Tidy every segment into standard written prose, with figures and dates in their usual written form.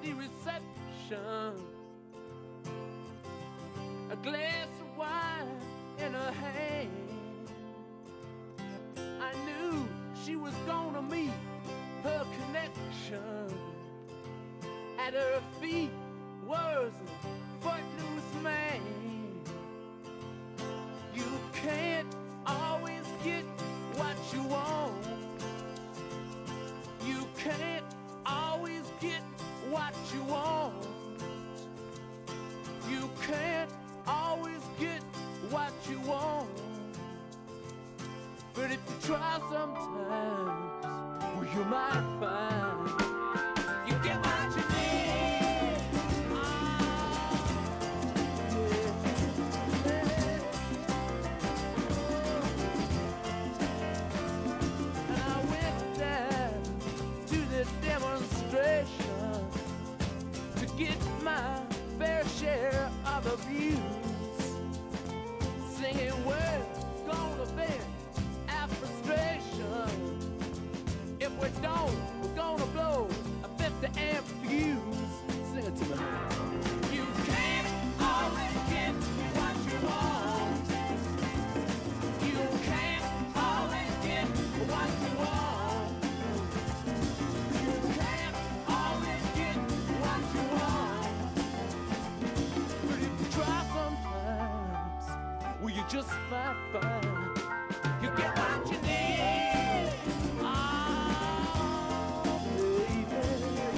the reception, a glass of wine in her hand. I knew she was gonna meet her connection. At her feet was a footloose man. You can't always get what you want. You can't always get what you want. You can't always get what you want. But if you try sometimes, well, you might find you get what you need. And I went down to the demonstration to get my fair share of abuse, singing we're gonna vent our frustration. If we don't, we're gonna blow a 50 amp fuse. Sing it to me. You can't always get what you want. You can't always get what you want. You can't always get what you want. But if you try sometimes, well, you just might find you get what you need. Oh, baby,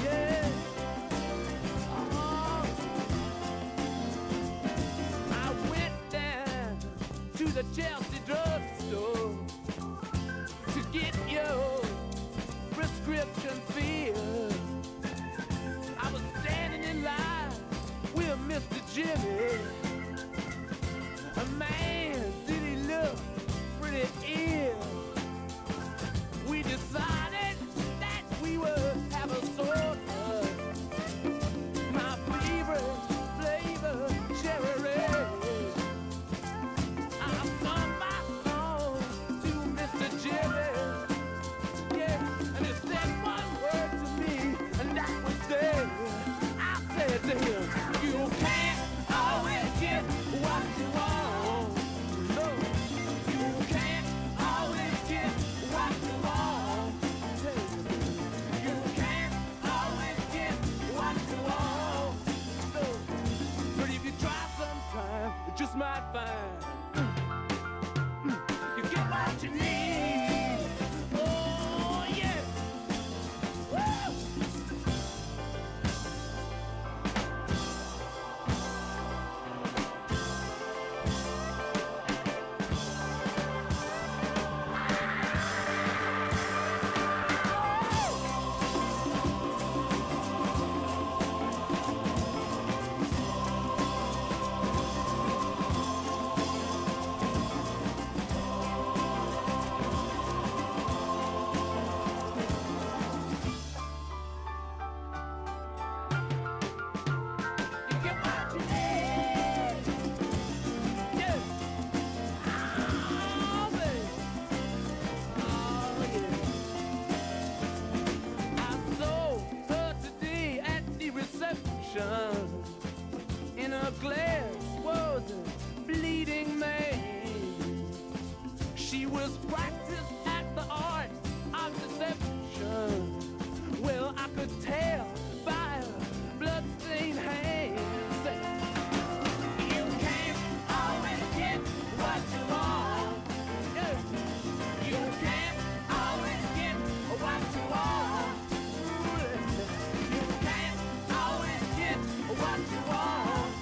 yeah. Oh. I went down to the Chelsea drugstore to get your prescription filled. I was standing in line with Mr. Jimmy. A man, did he look pretty ill. We decided that we would have a soda. My favorite flavor, cherry red. I sung my song to Mr. Jimmy. Yeah, and he said one word to me, and that was there. I said to him, you can't always get what you want. No, you can't always get what you want. You can't always get what you want. No, but if you try sometime, you just might find you get what you need. Oh yeah. Woo! You get what you need. Yeah. Oh, baby. Oh, yeah. I saw her today at the reception. In her glass was a bleeding man. She was practiced at the art of deception. Well, I could tell by her bloodstained hands. You can't always get what you want. Yeah. You can't always get what you want. You can't always get what you want.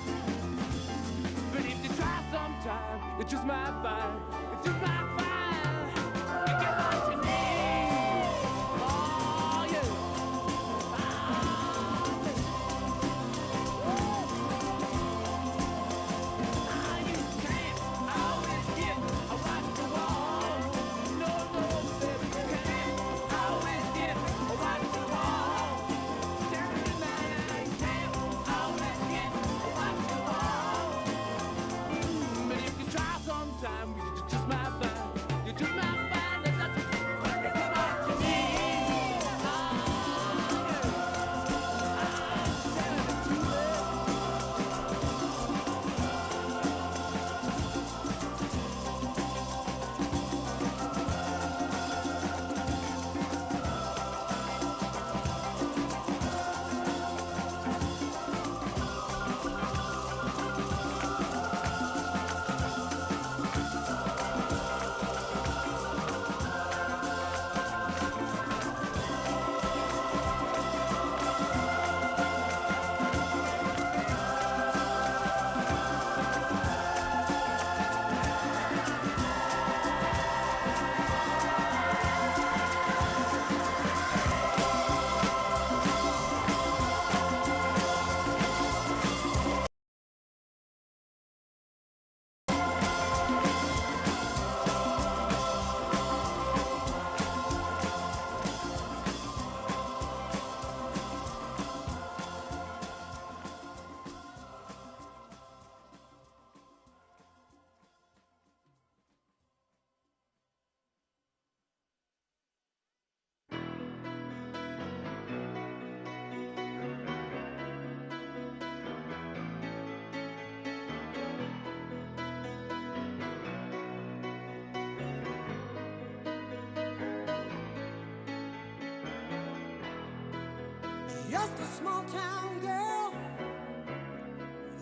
just a small town girl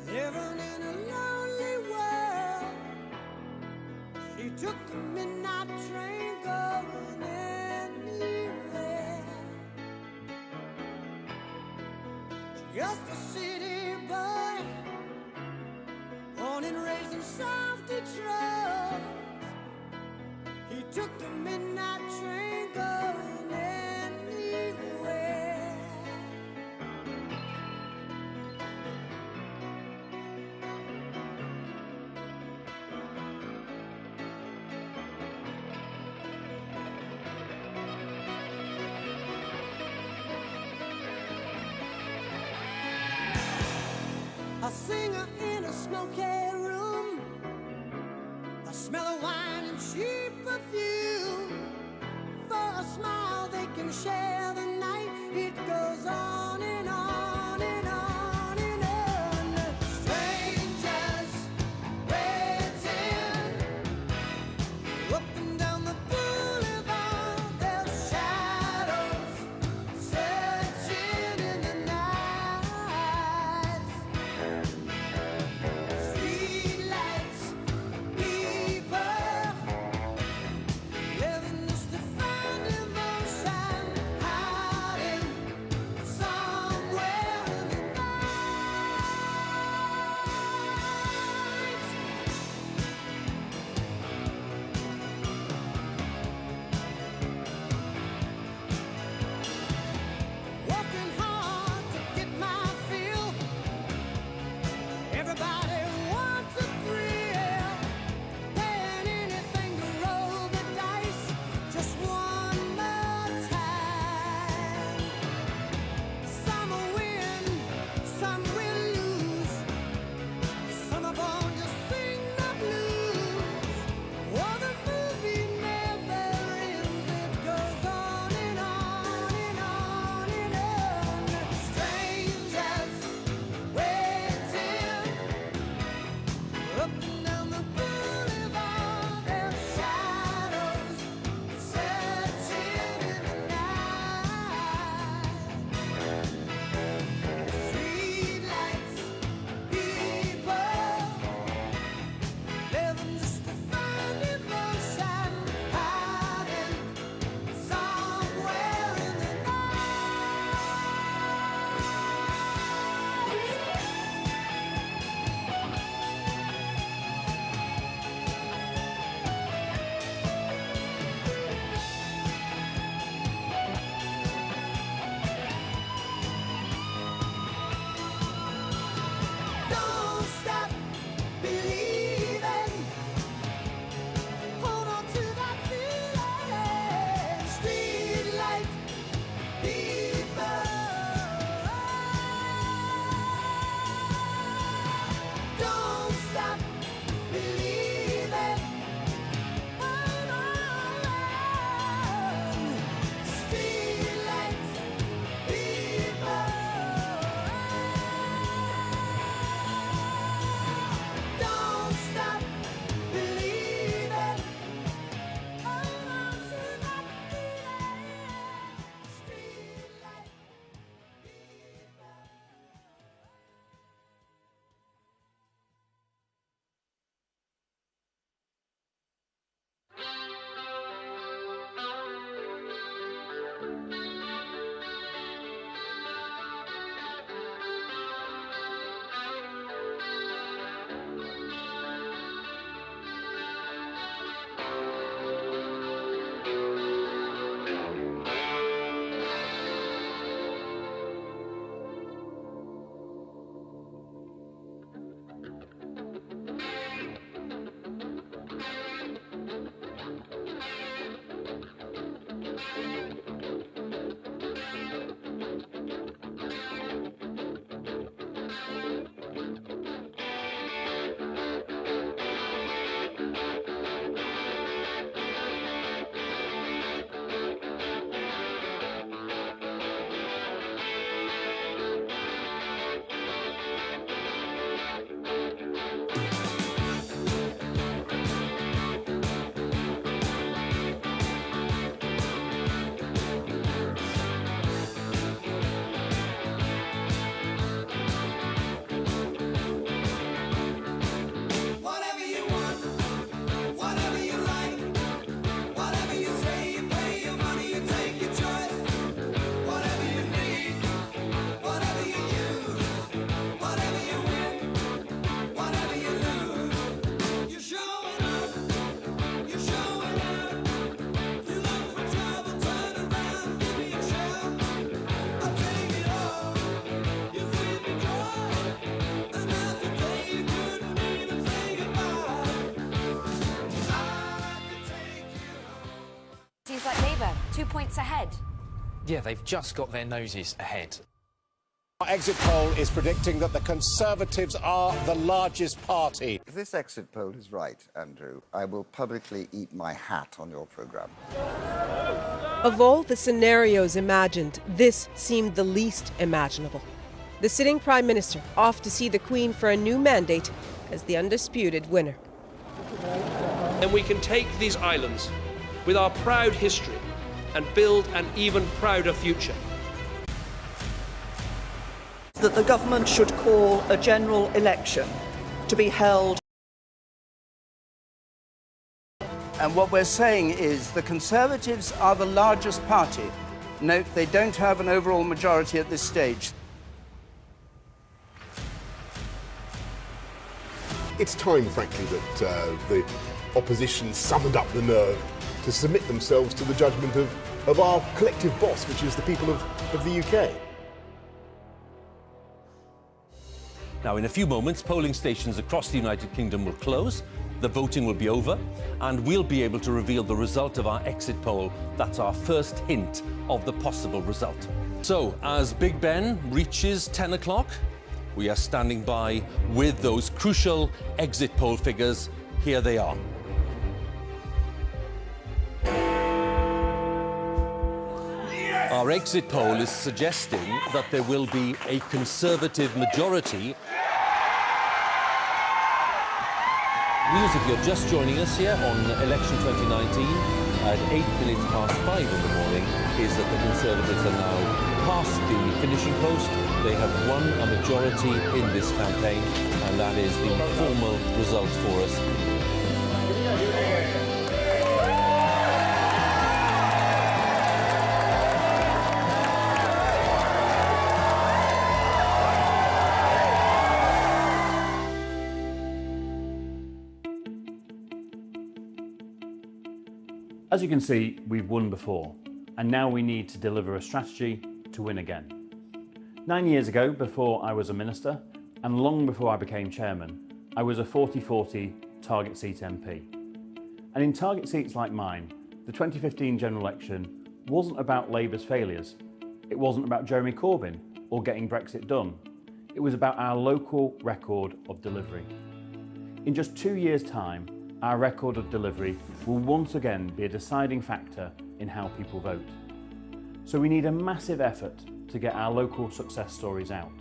living in a lonely world. She took the midnight train going anywhere. Just a city boy, born and raised in South Detroit. He took the midnight train going anywhere. A singer in a smoky room, the smell of wine and cheap perfume. For a smile they can share the night. It goes on and on and on and on. Strangers waiting up and down the boulevard, their shadows searching in the night. Streetlights, people living just to find emotion, hiding points ahead. Yeah, they've just got their noses ahead. Our exit poll is predicting that the Conservatives are the largest party. If this exit poll is right, Andrew, I will publicly eat my hat on your programme. Of all the scenarios imagined, this seemed the least imaginable. The sitting Prime Minister off to see the Queen for a new mandate as the undisputed winner. And we can take these islands with our proud history and build an even prouder future. That the government should call a general election to be held. And what we're saying is the Conservatives are the largest party. Note, they don't have an overall majority at this stage. It's time, frankly, that the opposition summoned up the nerve to submit themselves to the judgment of our collective boss, which is the people of the UK. Now, in a few moments, polling stations across the United Kingdom will close, the voting will be over, and we'll be able to reveal the result of our exit poll. That's our first hint of the possible result. So, as Big Ben reaches 10 o'clock, we are standing by with those crucial exit poll figures. Here they are. Our exit poll is suggesting that there will be a Conservative majority. News, if you're just joining us here on election 2019 at 5:08 in the morning, is that the Conservatives are now past the finishing post. They have won a majority in this campaign, and that is the formal result for us. As you can see, we've won before, and now we need to deliver a strategy to win again. 9 years ago, before I was a minister, and long before I became chairman, I was a 40-40 target seat MP. And in target seats like mine, the 2015 general election wasn't about Labour's failures. It wasn't about Jeremy Corbyn or getting Brexit done. It was about our local record of delivery. In just 2 years' time, our record of delivery will once again be a deciding factor in how people vote. So we need a massive effort to get our local success stories out,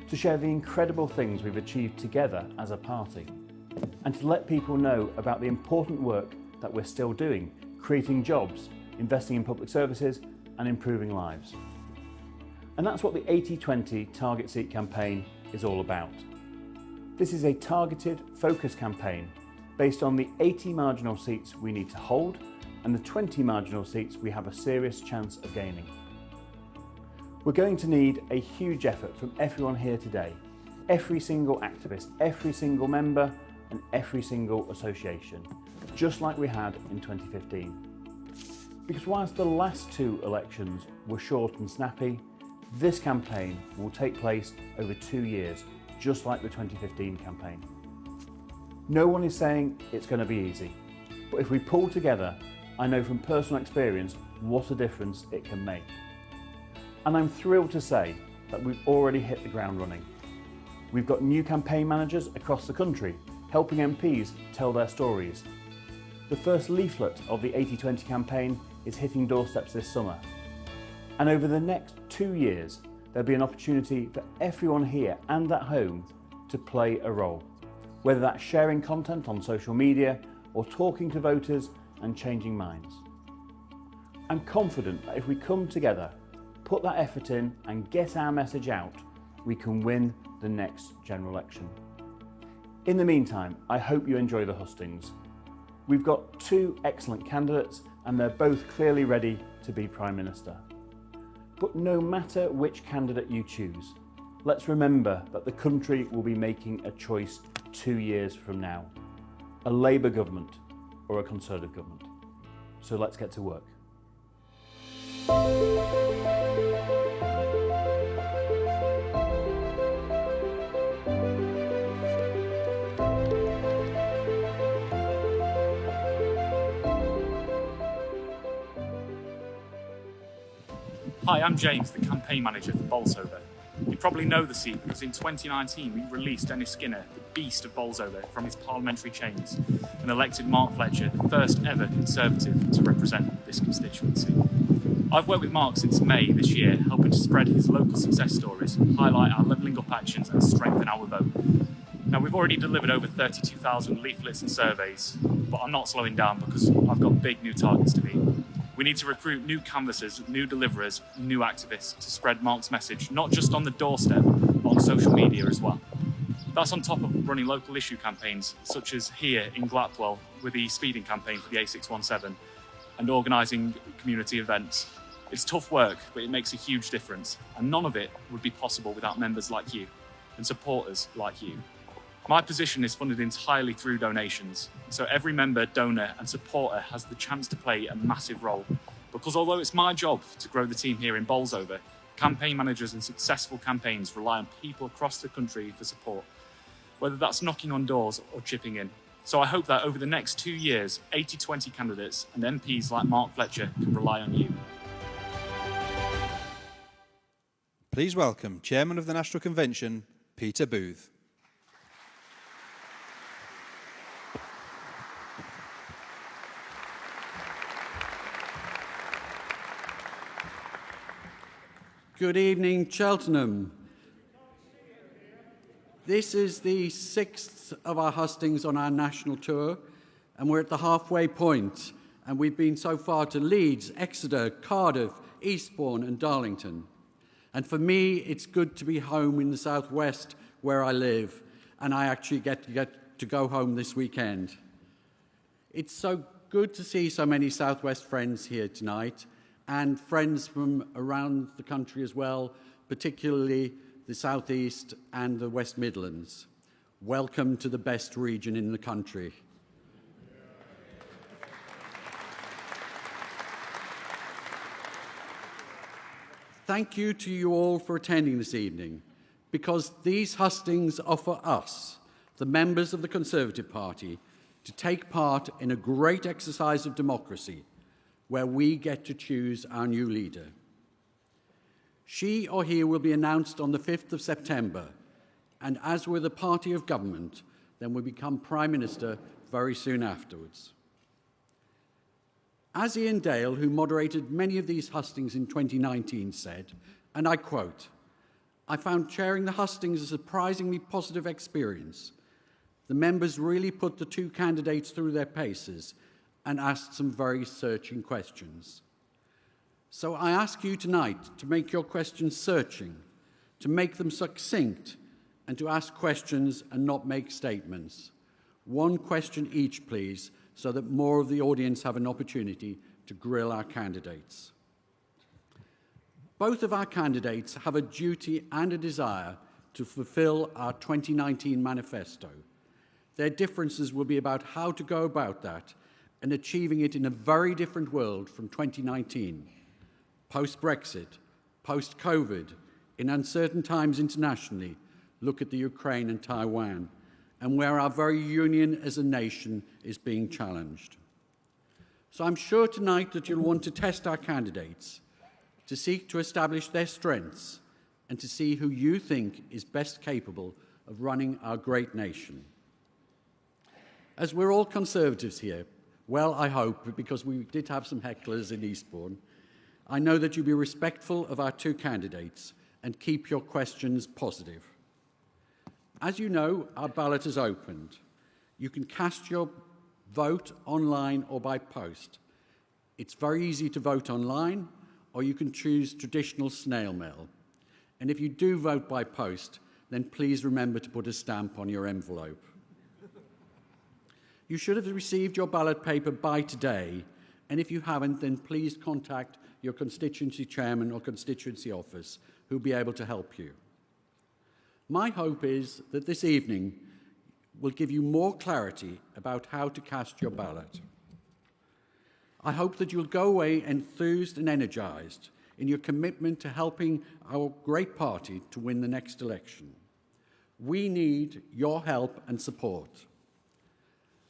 to share the incredible things we've achieved together as a party, and to let people know about the important work that we're still doing, creating jobs, investing in public services and improving lives. And that's what the 80-20 target seat campaign is all about. This is a targeted, focused campaign based on the 80 marginal seats we need to hold and the 20 marginal seats we have a serious chance of gaining. We're going to need a huge effort from everyone here today, every single activist, every single member and every single association, just like we had in 2015. Because whilst the last two elections were short and snappy, this campaign will take place over 2 years, just like the 2015 campaign. No one is saying it's going to be easy, but if we pull together, I know from personal experience what a difference it can make. And I'm thrilled to say that we've already hit the ground running. We've got new campaign managers across the country helping MPs tell their stories. The first leaflet of the 80-20 campaign is hitting doorsteps this summer. And over the next 2 years, there'll be an opportunity for everyone here and at home to play a role, whether that's sharing content on social media or talking to voters and changing minds. I'm confident that if we come together, put that effort in and get our message out, we can win the next general election. In the meantime, I hope you enjoy the hustings. We've got 2 excellent candidates and they're both clearly ready to be Prime Minister. But no matter which candidate you choose, let's remember that the country will be making a choice 2 years from now. A Labour government or a Conservative government. So let's get to work. Hi, I'm James, the campaign manager for Bolsover. You probably know the seat because in 2019 we released Dennis Skinner, the beast of Bolsover, from his parliamentary chains and elected Mark Fletcher, the first ever Conservative to represent this constituency. I've worked with Mark since May this year, helping to spread his local success stories, highlight our levelling up actions and strengthen our vote. Now, we've already delivered over 32,000 leaflets and surveys, but I'm not slowing down because I've got big new targets to meet. We need to recruit new canvassers, new deliverers, new activists to spread Mark's message, not just on the doorstep, but on social media as well. That's on top of running local issue campaigns, such as here in Glatwell with the speeding campaign for the A617, and organising community events. It's tough work, but it makes a huge difference, and none of it would be possible without members like you and supporters like you. My position is funded entirely through donations, so every member, donor and supporter has the chance to play a massive role. Because although it's my job to grow the team here in Bolsover, campaign managers and successful campaigns rely on people across the country for support, whether that's knocking on doors or chipping in. So I hope that over the next 2 years, 80-20 candidates and MPs like Mark Fletcher can rely on you. Please welcome Chairman of the National Convention, Peter Booth. Good evening, Cheltenham. This is the 6th of our hustings on our national tour, and we're at the halfway point, and we've been so far to Leeds, Exeter, Cardiff, Eastbourne and Darlington. And for me, it's good to be home in the southwest where I live, and I actually get to go home this weekend. It's so good to see so many southwest friends here tonight, and friends from around the country as well, particularly the southeast and the West Midlands. Welcome to the best region in the country. Thank you to you all for attending this evening, because these hustings offer us, the members of the Conservative Party, to take part in a great exercise of democracy, where we get to choose our new leader. She or he will be announced on the 5th of September, and as we're the party of government, then will become Prime Minister very soon afterwards. As Ian Dale, who moderated many of these hustings in 2019, said, and I quote, "I found chairing the hustings a surprisingly positive experience. The members really put the two candidates through their paces and asked some very searching questions. So I ask you tonight to make your questions searching, to make them succinct, and to ask questions and not make statements. One question each, please, so that more of the audience have an opportunity to grill our candidates." Both of our candidates have a duty and a desire to fulfill our 2019 manifesto. Their differences will be about how to go about that and achieving it in a very different world from 2019. Post-Brexit, post-COVID, in uncertain times internationally, look at the Ukraine and Taiwan, and where our very union as a nation is being challenged. So I'm sure tonight that you'll want to test our candidates, to seek to establish their strengths, and to see who you think is best capable of running our great nation. As we're all Conservatives here, well, I hope, because we did have some hecklers in Eastbourne, I know that you'll be respectful of our two candidates and keep your questions positive. As you know, our ballot is opened. You can cast your vote online or by post. It's very easy to vote online, or you can choose traditional snail mail. And if you do vote by post, then please remember to put a stamp on your envelope. You should have received your ballot paper by today, and if you haven't, then please contact your constituency chairman or constituency office, who'll be able to help you. My hope is that this evening will give you more clarity about how to cast your ballot. I hope that you'll go away enthused and energised in your commitment to helping our great party to win the next election. We need your help and support.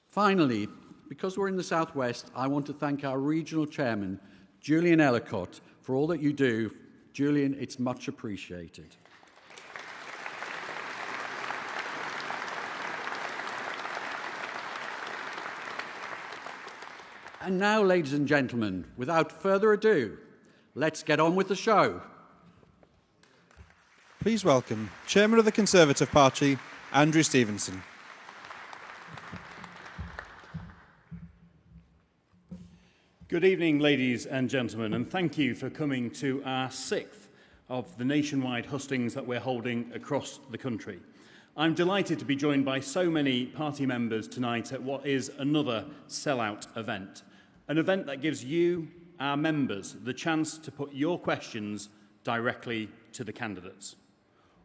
Finally, because we're in the South West, I want to thank our regional chairman, Julian Ellicott, for all that you do Julian, it's much appreciated. And now, ladies and gentlemen, without further ado, let's get on with the show. Please welcome Chairman of the Conservative Party, Andrew Stevenson. Good evening, ladies and gentlemen, and thank you for coming to our 6th of the nationwide hustings that we're holding across the country. I'm delighted to be joined by so many party members tonight at what is another sellout event, an event that gives you, our members, the chance to put your questions directly to the candidates.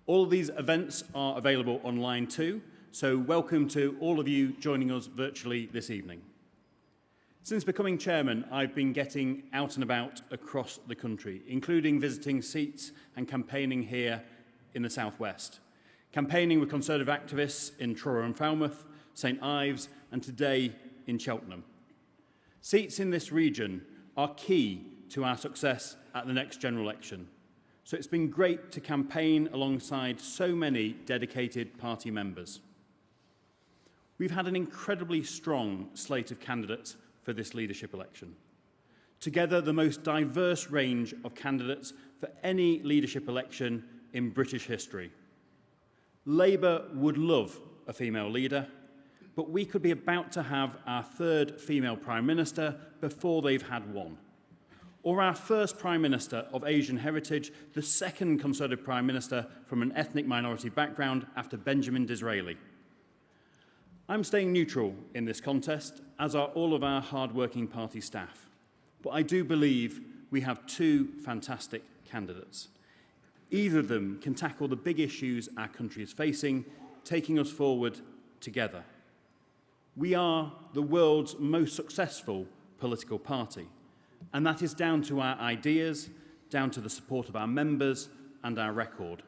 All of these events are available online too, so welcome to all of you joining us virtually this evening. Since becoming chairman, I've been getting out and about across the country, including visiting seats and campaigning here in the southwest. Campaigning with Conservative activists in Truro and Falmouth, St Ives, and today in Cheltenham. Seats in this region are key to our success at the next general election. So it's been great to campaign alongside so many dedicated party members. We've had an incredibly strong slate of candidates for this leadership election. Together, the most diverse range of candidates for any leadership election in British history. Labour would love a female leader, but we could be about to have our 3rd female Prime Minister before they've had one. Or our first Prime Minister of Asian heritage, the 2nd Conservative Prime Minister from an ethnic minority background after Benjamin Disraeli. I'm staying neutral in this contest, as are all of our hard-working party staff. But I do believe we have 2 fantastic candidates. Either of them can tackle the big issues our country is facing, taking us forward together. We are the world's most successful political party, and that is down to our ideas, down to the support of our members and our record.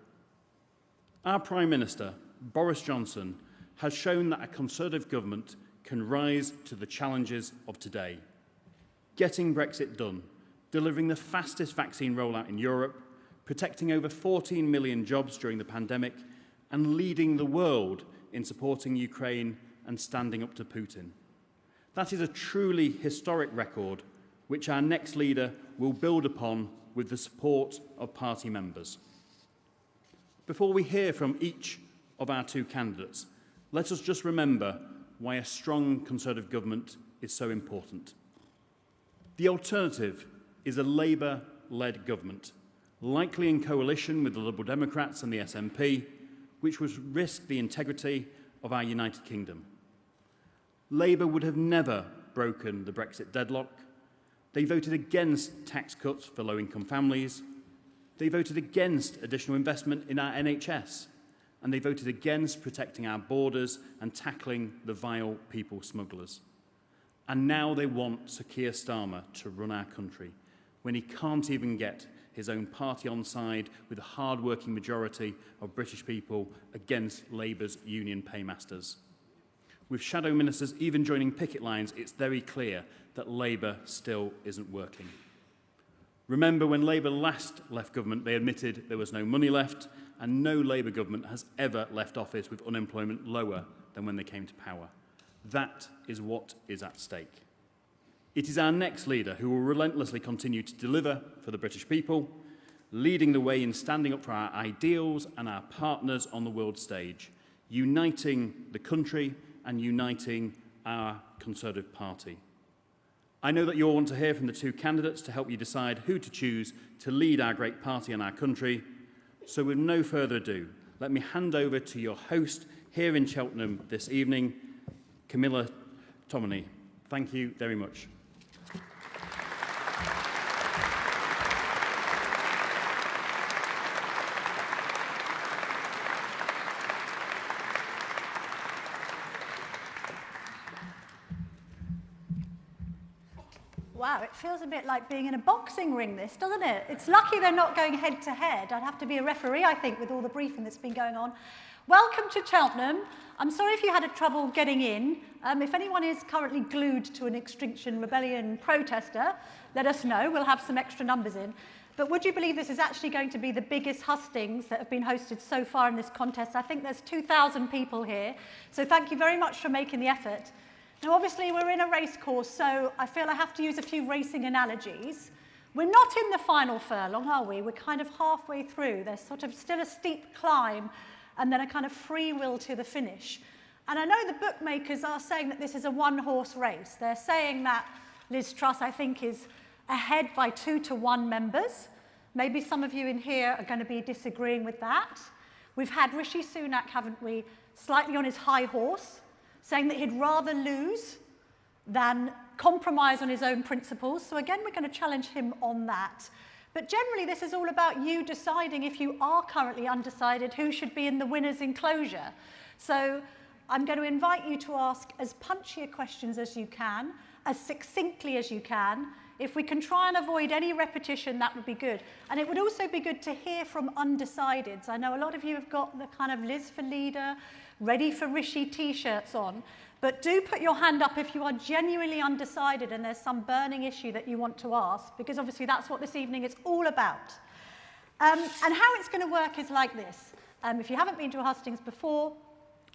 Our Prime Minister, Boris Johnson, has shown that a Conservative government can rise to the challenges of today. Getting Brexit done, delivering the fastest vaccine rollout in Europe, protecting over 14 million jobs during the pandemic, and leading the world in supporting Ukraine and standing up to Putin. That is a truly historic record, which our next leader will build upon with the support of party members. Before we hear from each of our 2 candidates, let us just remember why a strong Conservative government is so important. The alternative is a Labour-led government, likely in coalition with the Liberal Democrats and the SNP, which would risk the integrity of our United Kingdom. Labour would have never broken the Brexit deadlock. They voted against tax cuts for low-income families. They voted against additional investment in our NHS. And they voted against protecting our borders and tackling the vile people smugglers. And now they want Sir Keir Starmer to run our country, when he can't even get his own party on side with a hard-working majority of British people against Labour's union paymasters. With shadow ministers even joining picket lines, it's very clear that Labour still isn't working. Remember, when Labour last left government, they admitted there was no money left, and no Labour government has ever left office with unemployment lower than when they came to power. That is what is at stake. It is our next leader who will relentlessly continue to deliver for the British people, leading the way in standing up for our ideals and our partners on the world stage, uniting the country and uniting our Conservative Party. I know that you all want to hear from the 2 candidates to help you decide who to choose to lead our great party and our country. So with no further ado, let me hand over to your host here in Cheltenham this evening, Camilla Tominey. Thank you very much. Wow, it feels a bit like being in a boxing ring, this, doesn't it? It's lucky they're not going head to head. I'd have to be a referee, I think, with all the briefing that's been going on. Welcome to Cheltenham. I'm sorry if you had trouble getting in. If anyone is currently glued to an Extinction Rebellion protester, let us know. We'll have some extra numbers in. But would you believe this is actually going to be the biggest hustings that have been hosted so far in this contest? I think there's 2,000 people here. So thank you very much for making the effort. Now, obviously, we're in a race course, so I feel I have to use a few racing analogies. We're not in the final furlong, are we? We're kind of halfway through. There's sort of still a steep climb and then a kind of free will to the finish. And I know the bookmakers are saying that this is a one-horse race. They're saying that Liz Truss, I think, is ahead by 2-to-1 members. Maybe some of you in here are going to be disagreeing with that. We've had Rishi Sunak, haven't we, slightly on his high horse, saying that he'd rather lose than compromise on his own principles. So again, we're going to challenge him on that. But generally, this is all about you deciding, if you are currently undecided, who should be in the winner's enclosure. So I'm going to invite you to ask as punchy questions as you can, as succinctly as you can. If we can try and avoid any repetition, that would be good. And it would also be good to hear from undecideds. I know a lot of you have got the kind of Liz for leader, ready for Rishi t-shirts on, but do put your hand up if you are genuinely undecided and there's some burning issue that you want to ask, because obviously that's what this evening is all about. And how it's going to work is like this. If you haven't been to a hustings before,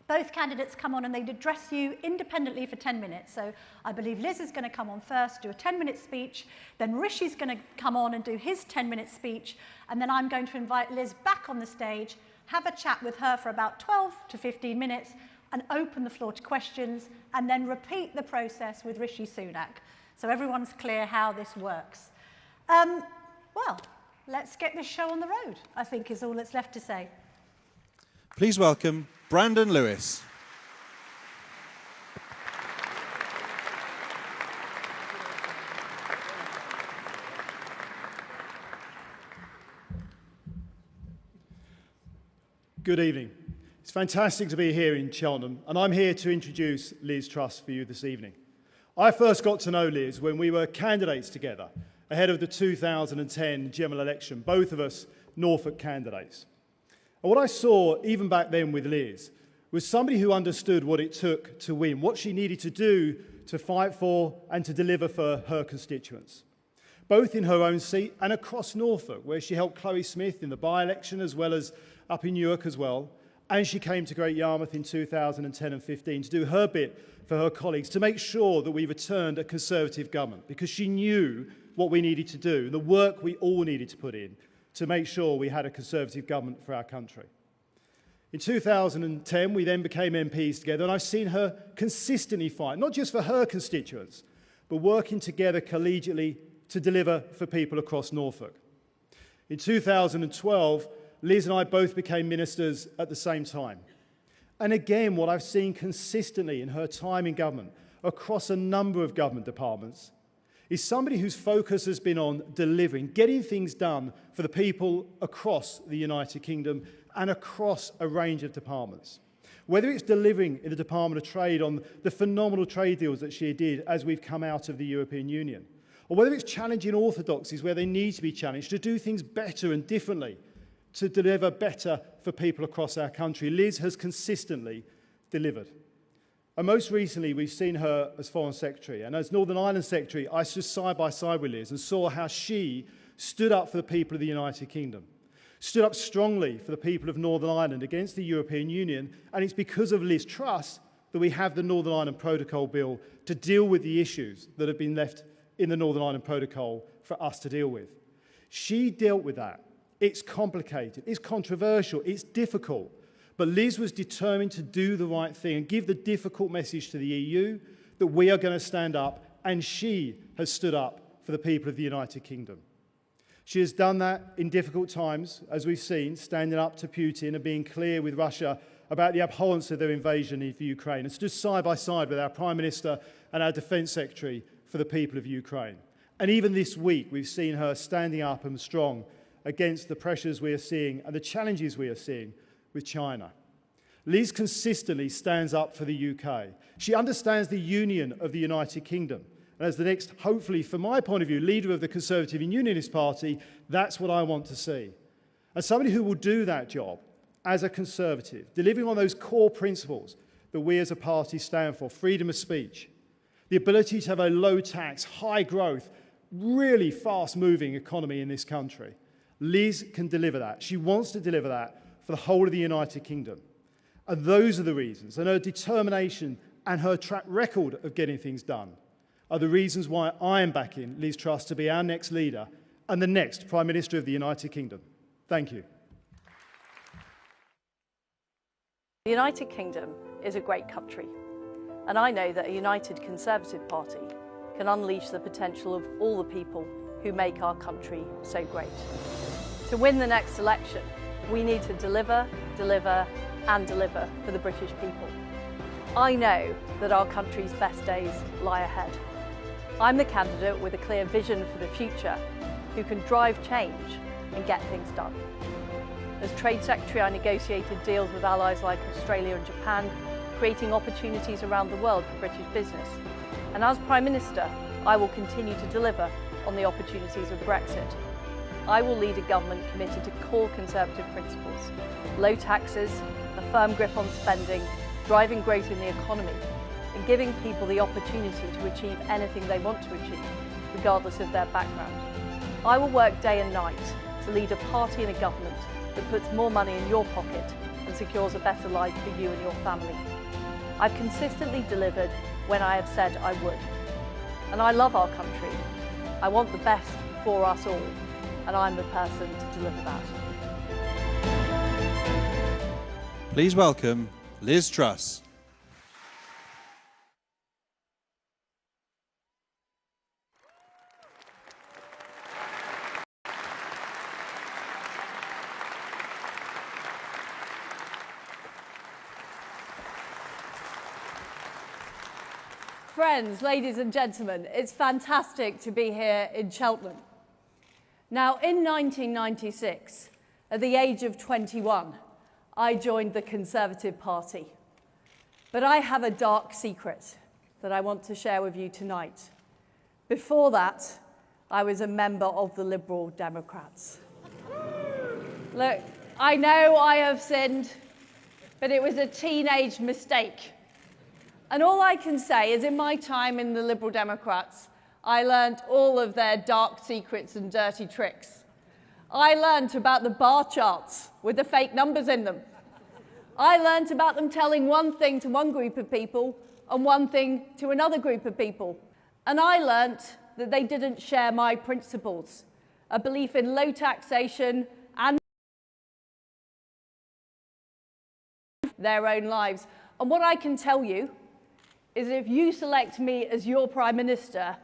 both candidates come on and they address you independently for 10 minutes. So I believe Liz is going to come on first, do a 10-minute speech, then Rishi's going to come on and do his 10-minute speech, and then I'm going to invite Liz back on the stage, have a chat with her for about 12 to 15 minutes, and open the floor to questions, and then repeat the process with Rishi Sunak. So everyone's clear how this works. Well, let's get this show on the road, I think is all that's left to say. Please welcome Brandon Lewis. Good evening. It's fantastic to be here in Cheltenham, and I'm here to introduce Liz Truss for you this evening. I first got to know Liz when we were candidates together ahead of the 2010 general election, both of us Norfolk candidates. And what I saw, even back then with Liz, was somebody who understood what it took to win, what she needed to do to fight for and to deliver for her constituents, both in her own seat and across Norfolk, where she helped Chloe Smith in the by-election as well as up in Newark as well. And she came to Great Yarmouth in 2010 and 15 to do her bit for her colleagues, to make sure that we returned a Conservative government, because she knew what we needed to do, the work we all needed to put in to make sure we had a Conservative government for our country. In 2010, we then became MPs together, and I've seen her consistently fight, not just for her constituents, but working together collegiately to deliver for people across Norfolk. In 2012, Liz and I both became ministers at the same time. And again, what I've seen consistently in her time in government, across a number of government departments, is somebody whose focus has been on delivering, getting things done for the people across the United Kingdom and across a range of departments. Whether it's delivering in the Department of Trade on the phenomenal trade deals that she did as we've come out of the European Union, or whether it's challenging orthodoxies where they need to be challenged to do things better and differently, to deliver better for people across our country, Liz has consistently delivered. And most recently, we've seen her as Foreign Secretary. And as Northern Ireland Secretary, I stood side by side with Liz and saw how she stood up for the people of the United Kingdom, stood up strongly for the people of Northern Ireland against the European Union. And it's because of Liz Truss that we have the Northern Ireland Protocol Bill to deal with the issues that have been left in the Northern Ireland Protocol for us to deal with. She dealt with that. It's complicated, it's controversial, it's difficult. But Liz was determined to do the right thing and give the difficult message to the EU that we are going to stand up, and she has stood up for the people of the United Kingdom. She has done that in difficult times, as we've seen, standing up to Putin and being clear with Russia about the abhorrence of their invasion of Ukraine, and stood side by side with our Prime Minister and our Defence Secretary for the people of Ukraine. And even this week, we've seen her standing up and strong against the pressures we are seeing and the challenges we are seeing with China. Liz consistently stands up for the UK. She understands the union of the United Kingdom. And as the next, hopefully, from my point of view, leader of the Conservative and Unionist Party, that's what I want to see. As somebody who will do that job as a Conservative, delivering on those core principles that we as a party stand for, freedom of speech, the ability to have a low tax, high growth, really fast-moving economy in this country. Liz can deliver that. She wants to deliver that for the whole of the United Kingdom. And those are the reasons, and her determination and her track record of getting things done are the reasons why I am backing Liz Truss to be our next leader and the next Prime Minister of the United Kingdom. Thank you. The United Kingdom is a great country, and I know that a united Conservative Party can unleash the potential of all the people who make our country so great. To win the next election, we need to deliver, deliver and deliver for the British people. I know that our country's best days lie ahead. I'm the candidate with a clear vision for the future who can drive change and get things done. As Trade Secretary, I negotiated deals with allies like Australia and Japan, creating opportunities around the world for British business. And as Prime Minister, I will continue to deliver on the opportunities of Brexit. I will lead a government committed to core Conservative principles: low taxes, a firm grip on spending, driving growth in the economy, and giving people the opportunity to achieve anything they want to achieve, regardless of their background. I will work day and night to lead a party and a government that puts more money in your pocket and secures a better life for you and your family. I've consistently delivered when I have said I would. And I love our country. I want the best for us all, and I'm the person to deliver that. Please welcome Liz Truss. Friends, ladies and gentlemen, it's fantastic to be here in Cheltenham. Now, in 1996, at the age of 21, I joined the Conservative Party. But I have a dark secret that I want to share with you tonight. Before that, I was a member of the Liberal Democrats. Look, I know I have sinned, but it was a teenage mistake. And all I can say is in my time in the Liberal Democrats, I learned all of their dark secrets and dirty tricks. I learned about the bar charts with the fake numbers in them. I learned about them telling one thing to one group of people and one thing to another group of people. And I learned that they didn't share my principles, a belief in low taxation and their own lives. And what I can tell you is if you select me as your Prime Minister,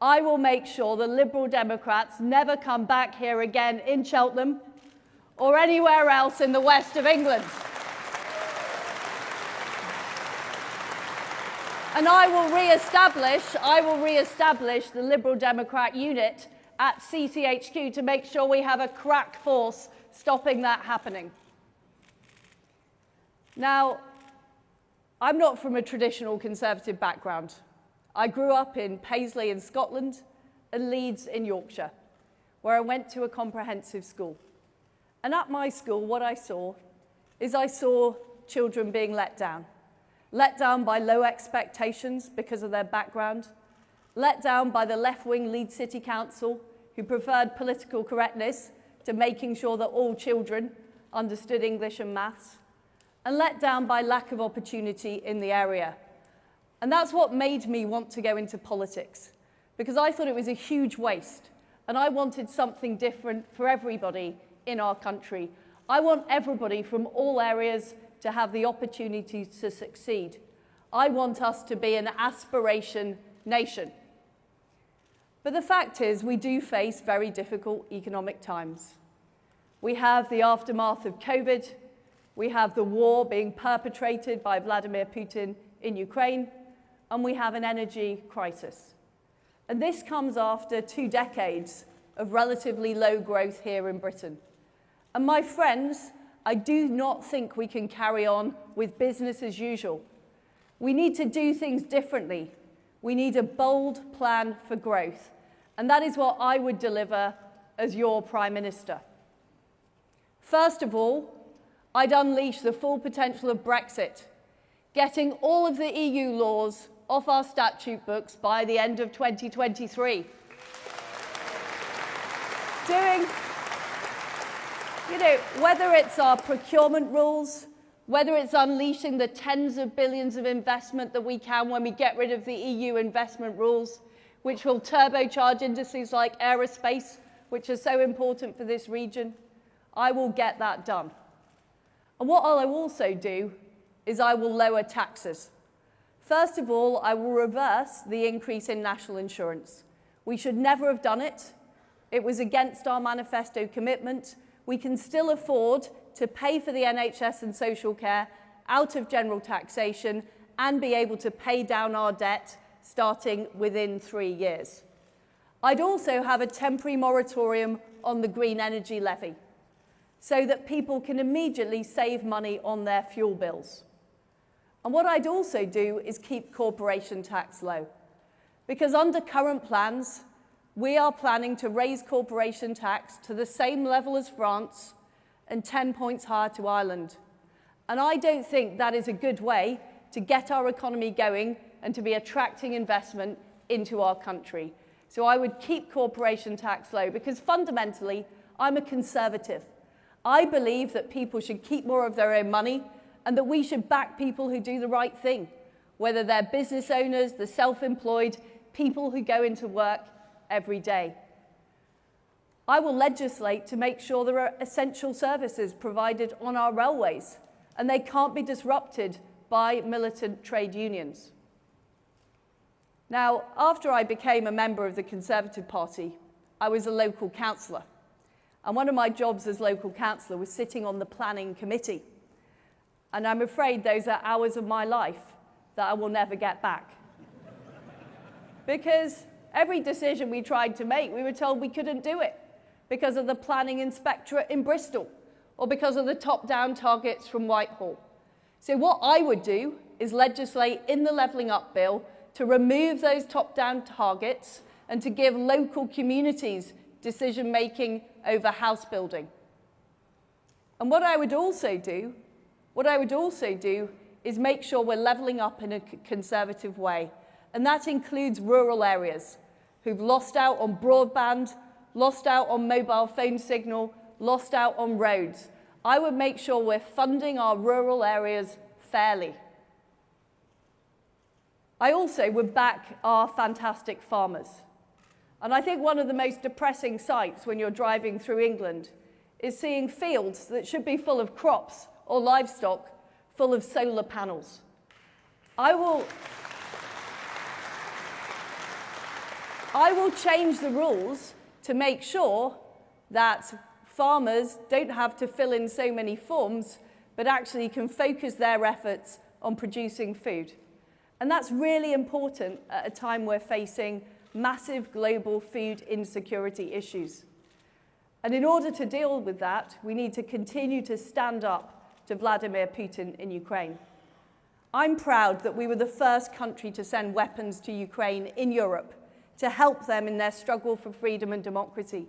I will make sure the Liberal Democrats never come back here again in Cheltenham or anywhere else in the west of England. And I will re-establish the Liberal Democrat unit at CCHQ to make sure we have a crack force stopping that happening. Now, I'm not from a traditional Conservative background. I grew up in Paisley in Scotland and Leeds in Yorkshire, where I went to a comprehensive school. And at my school, what I saw children being let down by low expectations because of their background, let down by the left-wing Leeds City Council, who preferred political correctness to making sure that all children understood English and maths, and let down by lack of opportunity in the area. And that's what made me want to go into politics, because I thought it was a huge waste, and I wanted something different for everybody in our country. I want everybody from all areas to have the opportunity to succeed. I want us to be an aspiration nation. But the fact is, we do face very difficult economic times. We have the aftermath of COVID. We have the war being perpetrated by Vladimir Putin in Ukraine, and we have an energy crisis. And this comes after 2 decades of relatively low growth here in Britain. And my friends, I do not think we can carry on with business as usual. We need to do things differently. We need a bold plan for growth. And that is what I would deliver as your Prime Minister. First of all, I'd unleash the full potential of Brexit, getting all of the EU laws off our statute books by the end of 2023. doing, whether it's our procurement rules, whether it's unleashing the tens of billions of investment that we can when we get rid of the EU investment rules, which will turbocharge industries like aerospace, which are so important for this region, I will get that done. And what I will also do is I will lower taxes. First of all, I will reverse the increase in national insurance. We should never have done it. It was against our manifesto commitment. We can still afford to pay for the NHS and social care out of general taxation and be able to pay down our debt starting within 3 years. I'd also have a temporary moratorium on the green energy levy so that people can immediately save money on their fuel bills. And what I'd also do is keep corporation tax low, because under current plans, we are planning to raise corporation tax to the same level as France and 10 points higher to Ireland. And I don't think that is a good way to get our economy going and to be attracting investment into our country. So I would keep corporation tax low, because fundamentally, I'm a conservative. I believe that people should keep more of their own money and that we should back people who do the right thing, whether they're business owners, the self-employed, people who go into work every day. I will legislate to make sure there are essential services provided on our railways, and they can't be disrupted by militant trade unions. Now, after I became a member of the Conservative Party, I was a local councillor. And one of my jobs as local councillor was sitting on the planning committee. And I'm afraid those are hours of my life that I will never get back. Because every decision we tried to make, we were told we couldn't do it because of the planning inspectorate in Bristol or because of the top-down targets from Whitehall. So what I would do is legislate in the Levelling Up Bill to remove those top-down targets and to give local communities decision-making over house building. And what I would also do is make sure we're levelling up in a conservative way. And that includes rural areas who've lost out on broadband, lost out on mobile phone signal, lost out on roads. I would make sure we're funding our rural areas fairly. I also would back our fantastic farmers. And I think one of the most depressing sights when you're driving through England is seeing fields that should be full of crops or livestock full of solar panels. I will change the rules to make sure that farmers don't have to fill in so many forms, but actually can focus their efforts on producing food. And that's really important at a time we're facing massive global food insecurity issues. And in order to deal with that, we need to continue to stand up to Vladimir Putin in Ukraine. I'm proud that we were the first country to send weapons to Ukraine in Europe to help them in their struggle for freedom and democracy.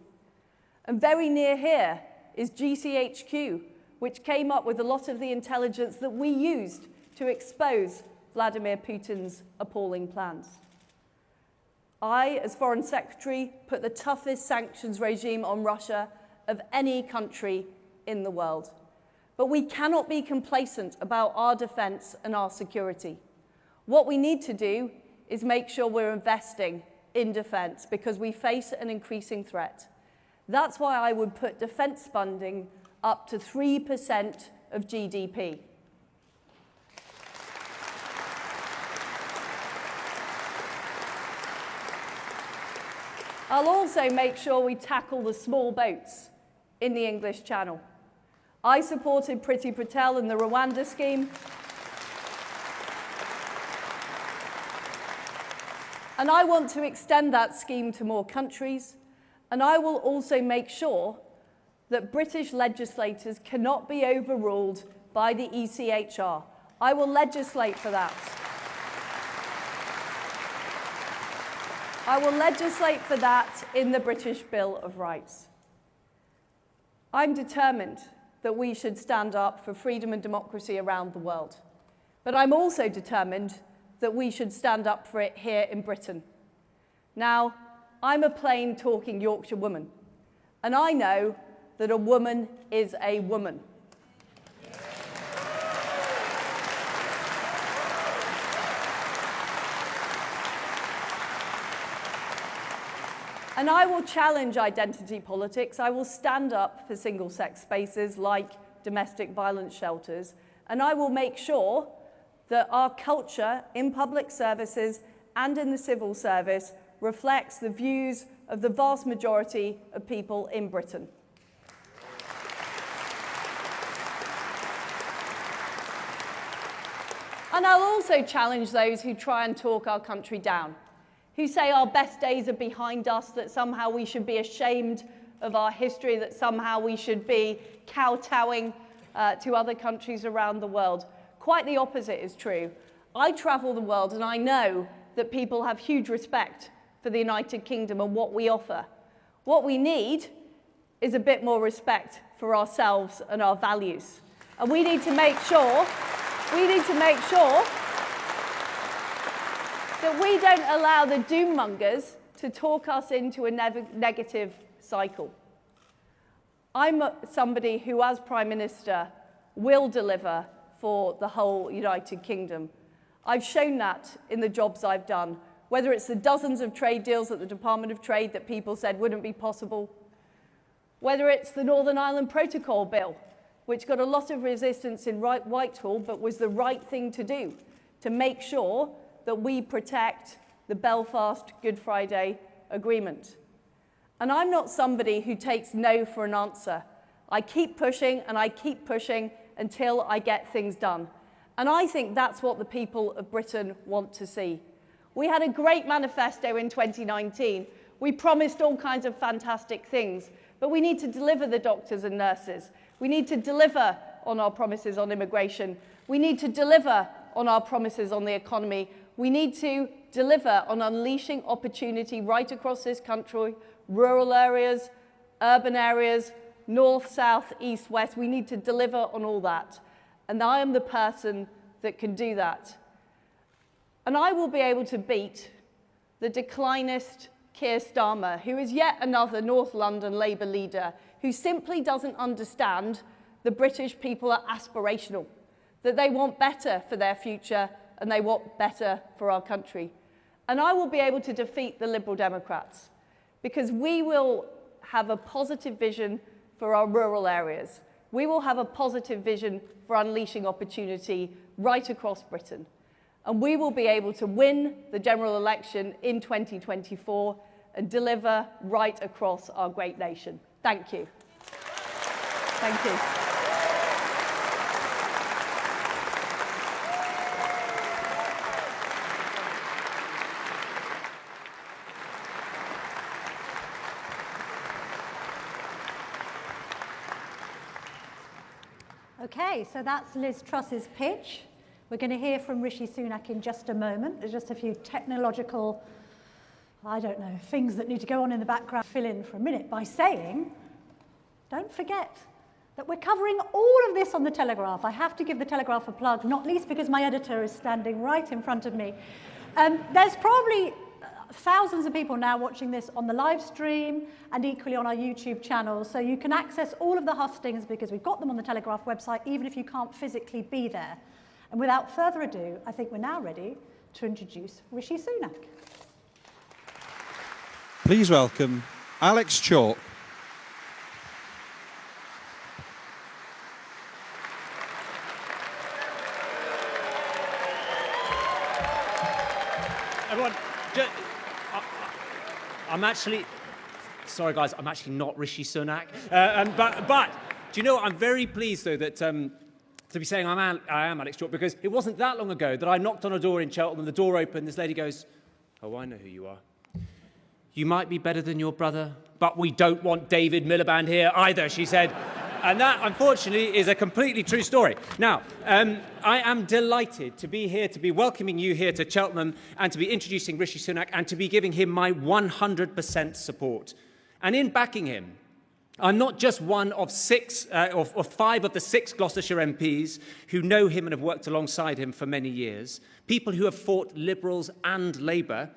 And very near here is GCHQ, which came up with a lot of the intelligence that we used to expose Vladimir Putin's appalling plans. I, as Foreign Secretary, put the toughest sanctions regime on Russia of any country in the world. But we cannot be complacent about our defense and our security. What we need to do is make sure we're investing in defense because we face an increasing threat. That's why I would put defense funding up to 3% of GDP. I'll also make sure we tackle the small boats in the English Channel. I supported Priti Patel in the Rwanda scheme. And I want to extend that scheme to more countries. And I will also make sure that British legislators cannot be overruled by the ECHR. I will legislate for that. I will legislate for that in the British Bill of Rights. I'm determined that we should stand up for freedom and democracy around the world. But I'm also determined that we should stand up for it here in Britain. Now, I'm a plain talking Yorkshire woman, And I know that a woman is a woman. And I will challenge identity politics. I will stand up for single-sex spaces like domestic violence shelters. And I will make sure that our culture in public services and in the civil service reflects the views of the vast majority of people in Britain. And I'll also challenge those who try and talk our country down, who say our best days are behind us, that somehow we should be ashamed of our history, that somehow we should be kowtowing to other countries around the world. Quite the opposite is true. I travel the world and I know that people have huge respect for the United Kingdom and what we offer. What we need is a bit more respect for ourselves and our values. And we need to make sure that we don't allow the doom mongers to talk us into a negative cycle. I'm somebody who, as Prime Minister, will deliver for the whole United Kingdom. I've shown that in the jobs I've done, whether it's the dozens of trade deals at the Department of Trade that people said wouldn't be possible, whether it's the Northern Ireland Protocol Bill, which got a lot of resistance in Whitehall, but was the right thing to do, to make sure that we protect the Belfast Good Friday Agreement. And I'm not somebody who takes no for an answer. I keep pushing and I keep pushing until I get things done. And I think that's what the people of Britain want to see. We had a great manifesto in 2019. We promised all kinds of fantastic things, but we need to deliver the doctors and nurses. We need to deliver on our promises on immigration. We need to deliver on our promises on the economy. We need to deliver on unleashing opportunity right across this country, rural areas, urban areas, north, south, east, west. We need to deliver on all that. And I am the person that can do that. And I will be able to beat the declinist Keir Starmer, who is yet another North London Labour leader who simply doesn't understand the British people are aspirational, that they want better for their future and they want better for our country. And I will be able to defeat the Liberal Democrats because we will have a positive vision for our rural areas. We will have a positive vision for unleashing opportunity right across Britain. And we will be able to win the general election in 2024 and deliver right across our great nation. Thank you. Thank you. Okay, so that's Liz Truss's pitch. We're going to hear from Rishi Sunak in just a moment. There's just a few technological, I don't know, things that need to go on in the background. Fill in for a minute by saying, don't forget that we're covering all of this on The Telegraph. I have to give The Telegraph a plug, not least because my editor is standing right in front of me. There's probably thousands of people now watching this on the live stream and equally on our YouTube channel, so you can access all of the hustings because we've got them on the Telegraph website, even if you can't physically be there. And without further ado, I think we're now ready to introduce Rishi Sunak. Please welcome Alex Chalk. Everyone, I'm actually, sorry guys, I'm actually not Rishi Sunak. But do you know what? I'm very pleased though that to be saying I am Alex Chalk, because it wasn't that long ago that I knocked on a door in Cheltenham, the door opened, this lady goes, "Oh, I know who you are. You might be better than your brother, but we don't want David Miliband here either," she said. And that, unfortunately, is a completely true story. Now, I am delighted to be here, to be welcoming you here to Cheltenham, and to be introducing Rishi Sunak, and to be giving him my 100% support. And in backing him, I'm not just one of five of the 6 Gloucestershire MPs who know him and have worked alongside him for many years, people who have fought Liberals and Labour.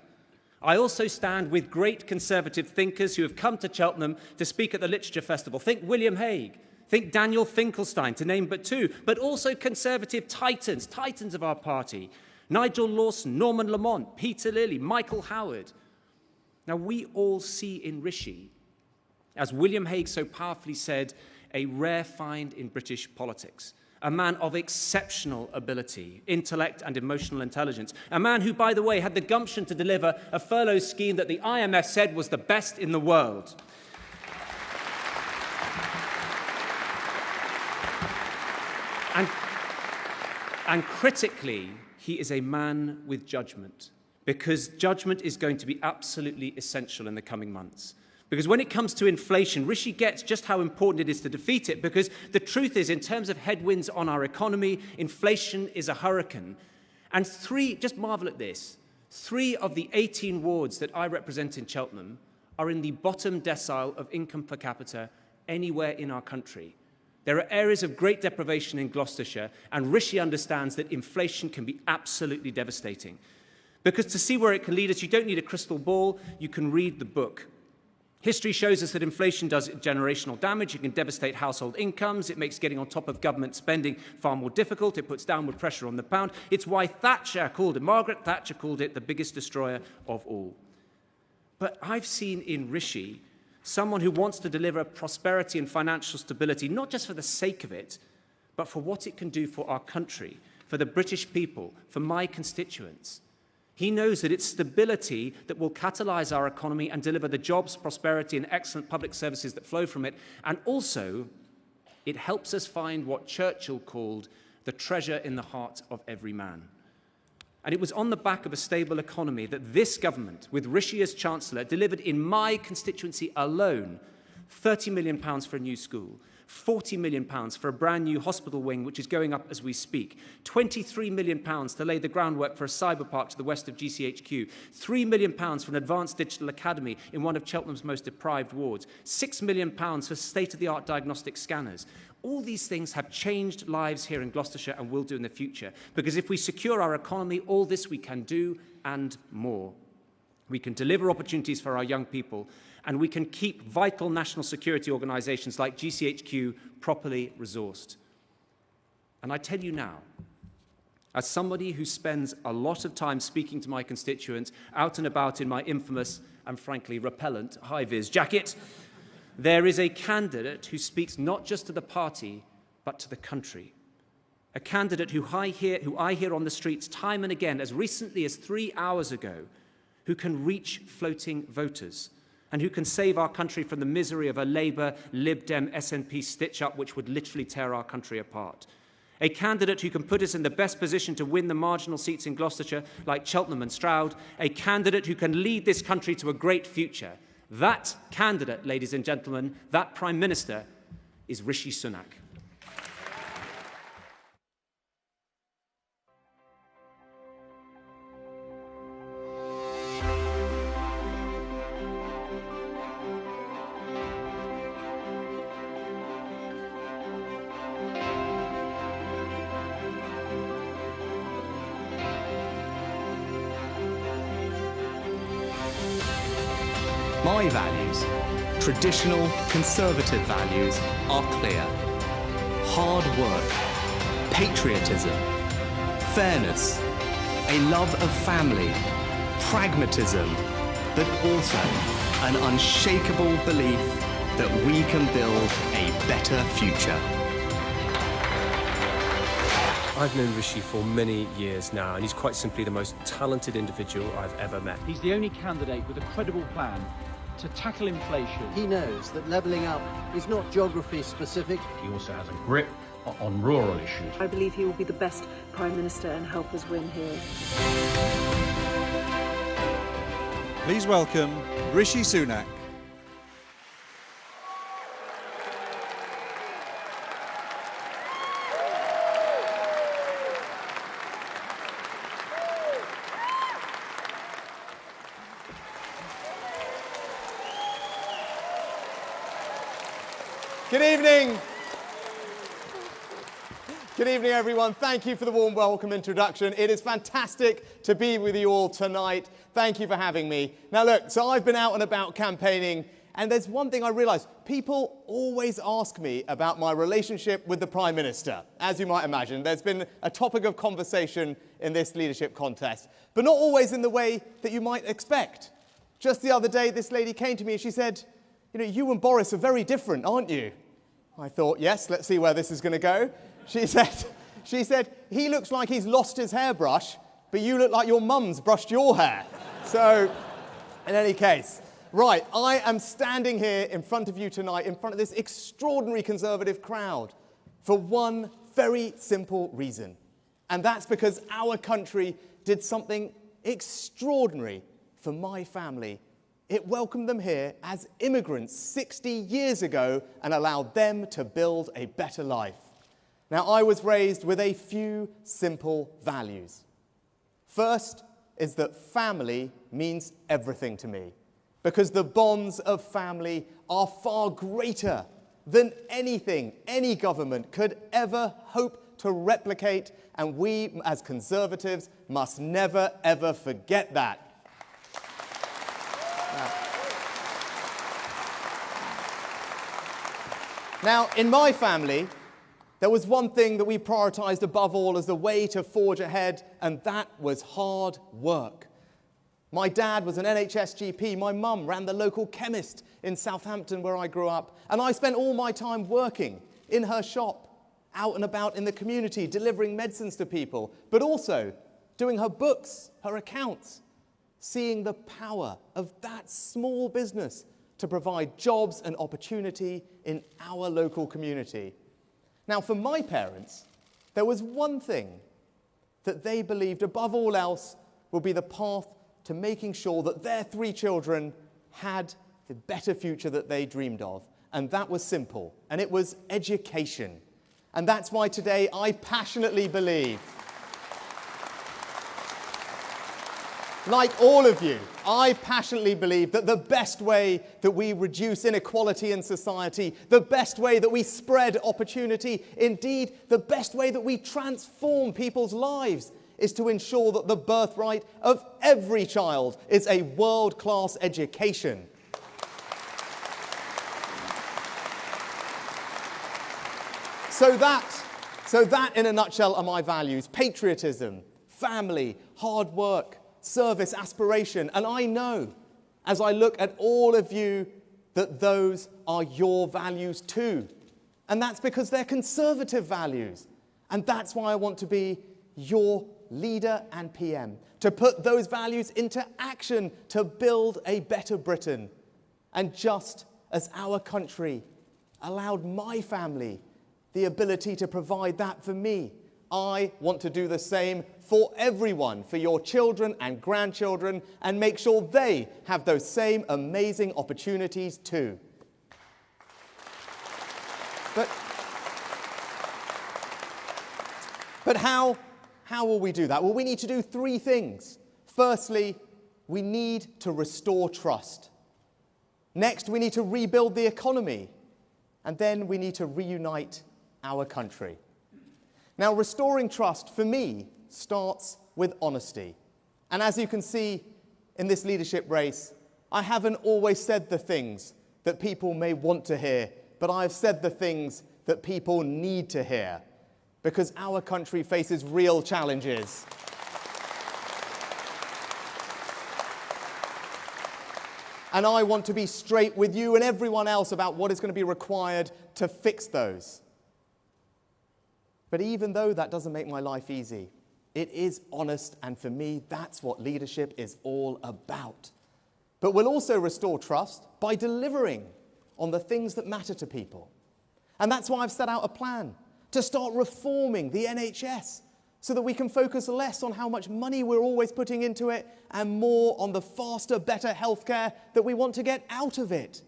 I also stand with great Conservative thinkers who have come to Cheltenham to speak at the Literature Festival. Think William Hague, think Daniel Finkelstein, to name but two, but also Conservative titans of our party. Nigel Lawson, Norman Lamont, Peter Lilly, Michael Howard. Now, we all see in Rishi, as William Hague so powerfully said, a rare find in British politics. A man of exceptional ability, intellect and emotional intelligence. A man who, by the way, had the gumption to deliver a furlough scheme that the IMF said was the best in the world. And critically, he is a man with judgment, because judgment is going to be absolutely essential in the coming months. Because when it comes to inflation, Rishi gets just how important it is to defeat it, because the truth is, in terms of headwinds on our economy, inflation is a hurricane. And just marvel at this, 3 of the 18 wards that I represent in Cheltenham are in the bottom decile of income per capita anywhere in our country. There are areas of great deprivation in Gloucestershire, and Rishi understands that inflation can be absolutely devastating. Because to see where it can lead us, you don't need a crystal ball, you can read the book. History shows us that inflation does generational damage. It can devastate household incomes. It makes getting on top of government spending far more difficult. It puts downward pressure on the pound. It's why Margaret Thatcher called it the biggest destroyer of all. But I've seen in Rishi someone who wants to deliver prosperity and financial stability, not just for the sake of it, but for what it can do for our country, for the British people, for my constituents. He knows that it's stability that will catalyse our economy and deliver the jobs, prosperity and excellent public services that flow from it. And also, it helps us find what Churchill called the treasure in the heart of every man. And it was on the back of a stable economy that this government, with Rishi as Chancellor, delivered in my constituency alone £30 million for a new school, £40 million for a brand new hospital wing, which is going up as we speak, £23 million to lay the groundwork for a cyber park to the west of GCHQ, £3 million for an advanced digital academy in one of Cheltenham's most deprived wards, £6 million for state-of-the-art diagnostic scanners. All these things have changed lives here in Gloucestershire and will do in the future, because if we secure our economy, all this we can do and more. We can deliver opportunities for our young people, and we can keep vital national security organisations like GCHQ properly resourced. And I tell you now, as somebody who spends a lot of time speaking to my constituents out and about in my infamous and frankly repellent high-vis jacket, there is a candidate who speaks not just to the party, but to the country. A candidate who I hear on the streets time and again, as recently as 3 hours ago, who can reach floating voters and who can save our country from the misery of a Labour, Lib Dem, SNP stitch-up which would literally tear our country apart. A candidate who can put us in the best position to win the marginal seats in Gloucestershire, like Cheltenham and Stroud. A candidate who can lead this country to a great future. That candidate, ladies and gentlemen, that Prime Minister, is Rishi Sunak. My values, traditional Conservative values, are clear. Hard work, patriotism, fairness, a love of family, pragmatism, but also an unshakable belief that we can build a better future. I've known Rishi for many years now, and he's quite simply the most talented individual I've ever met. He's the only candidate with a credible plan to tackle inflation. He knows that levelling up is not geography specific. He also has a grip on rural issues. I believe he will be the best Prime Minister and help us win here. Please welcome Rishi Sunak. Good evening. Good evening, everyone. Thank you for the warm welcome introduction. It is fantastic to be with you all tonight. Thank you for having me. Now look, so I've been out and about campaigning, and there's one thing I realised. People always ask me about my relationship with the Prime Minister. As you might imagine, there's been a topic of conversation in this leadership contest, but not always in the way that you might expect. Just the other day, this lady came to me and she said, you know, you and Boris are very different, aren't you? I thought, yes, let's see where this is going to go. She said, he looks like he's lost his hairbrush, but you look like your mum's brushed your hair. So, in any case, right, I am standing here in front of you tonight, in front of this extraordinary Conservative crowd, for one very simple reason. And that's because our country did something extraordinary for my family. It welcomed them here as immigrants 60 years ago and allowed them to build a better life. Now, I was raised with a few simple values. First is that family means everything to me, because the bonds of family are far greater than anything any government could ever hope to replicate, and we as Conservatives must never, ever forget that. Now, in my family, there was one thing that we prioritised above all as the way to forge ahead, and that was hard work. My dad was an NHS GP. My mum ran the local chemist in Southampton where I grew up, and I spent all my time working in her shop, out and about in the community, delivering medicines to people, but also doing her books, her accounts, seeing the power of that small business to provide jobs and opportunity in our local community. Now, for my parents, there was one thing that they believed above all else would be the path to making sure that their 3 children had the better future that they dreamed of. And that was simple, and it was education. And that's why today I passionately believe, like all of you, I passionately believe that the best way that we reduce inequality in society, the best way that we spread opportunity, indeed, the best way that we transform people's lives is to ensure that the birthright of every child is a world-class education. So that, in a nutshell, are my values: patriotism, family, hard work, service, aspiration. And I know, as I look at all of you, that those are your values too. And that's because they're Conservative values. And that's why I want to be your leader and PM, to put those values into action to build a better Britain. And just as our country allowed my family the ability to provide that for me, I want to do the same for everyone, for your children and grandchildren, and make sure they have those same amazing opportunities too. But how will we do that? Well, we need to do 3 things. Firstly, we need to restore trust. Next, we need to rebuild the economy. And then we need to reunite our country. Now, restoring trust, for me, starts with honesty. And as you can see in this leadership race, I haven't always said the things that people may want to hear, but I have said the things that people need to hear, because our country faces real challenges. And I want to be straight with you and everyone else about what is going to be required to fix those. But even though that doesn't make my life easy, it is honest, and for me, that's what leadership is all about. But we'll also restore trust by delivering on the things that matter to people. And that's why I've set out a plan to start reforming the NHS so that we can focus less on how much money we're always putting into it and more on the faster, better healthcare that we want to get out of it.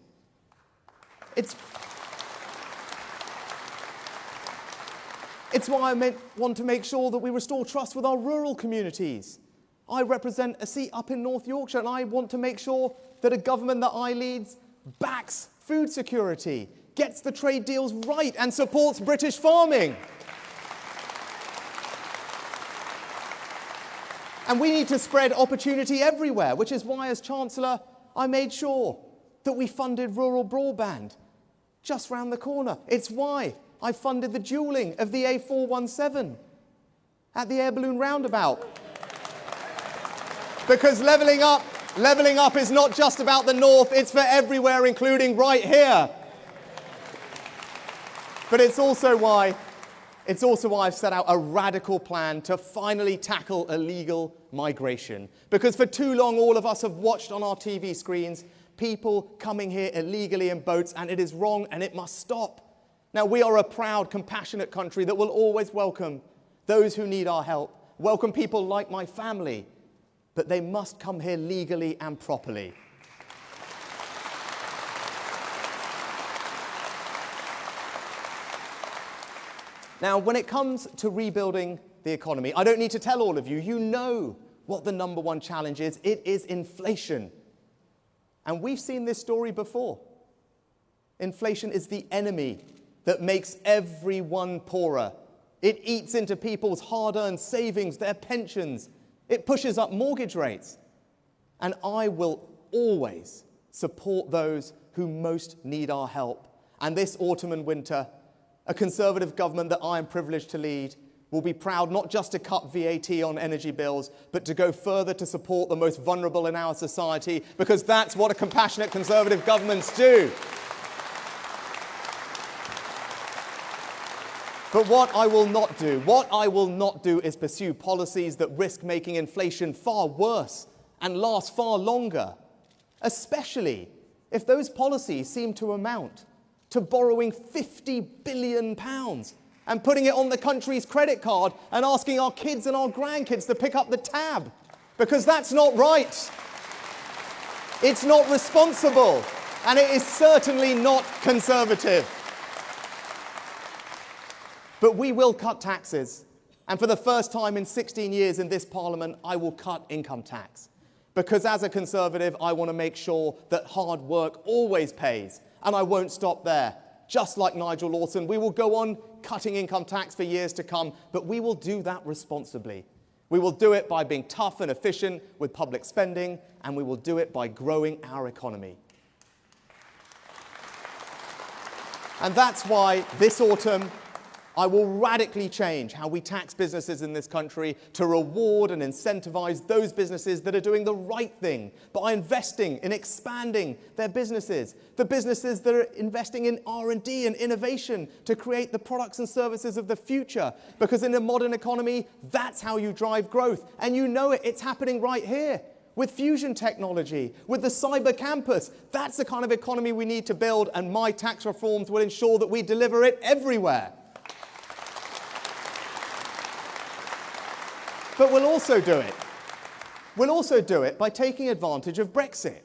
It's why I want to make sure that we restore trust with our rural communities. I represent a seat up in North Yorkshire, and I want to make sure that a government that I lead backs food security, gets the trade deals right, and supports British farming. And we need to spread opportunity everywhere, which is why, as Chancellor, I made sure that we funded rural broadband just round the corner. It's why I funded the dualling of the A417 at the air balloon roundabout. Because levelling up is not just about the north, it's for everywhere, including right here. But it's also why I've set out a radical plan to finally tackle illegal migration. Because for too long, all of us have watched on our TV screens people coming here illegally in boats, and it is wrong and it must stop. Now, we are a proud, compassionate country that will always welcome those who need our help, welcome people like my family, but they must come here legally and properly. Now, when it comes to rebuilding the economy, I don't need to tell all of you, you know what the #1 challenge is. It is inflation. And we've seen this story before. Inflation is the enemy that makes everyone poorer. It eats into people's hard-earned savings, their pensions. It pushes up mortgage rates. And I will always support those who most need our help. And this autumn and winter, a Conservative government that I am privileged to lead will be proud not just to cut VAT on energy bills, but to go further to support the most vulnerable in our society, because that's what a compassionate Conservative governments do. But what I will not do is pursue policies that risk making inflation far worse and last far longer, especially if those policies seem to amount to borrowing £50 billion and putting it on the country's credit card and asking our kids and our grandkids to pick up the tab, because that's not right. It's not responsible, and it is certainly not Conservative. But we will cut taxes, and for the first time in 16 years in this Parliament, I will cut income tax. Because as a Conservative, I want to make sure that hard work always pays, and I won't stop there. Just like Nigel Lawson, we will go on cutting income tax for years to come, but we will do that responsibly. We will do it by being tough and efficient with public spending, and we will do it by growing our economy. And that's why this autumn, I will radically change how we tax businesses in this country to reward and incentivize those businesses that are doing the right thing by investing in expanding their businesses, the businesses that are investing in R&D and innovation to create the products and services of the future. Because in a modern economy, that's how you drive growth. And you know it, it's happening right here. With fusion technology, with the cyber campus. That's the kind of economy we need to build, and my tax reforms will ensure that we deliver it everywhere. But we'll also do it. We'll also do it by taking advantage of Brexit.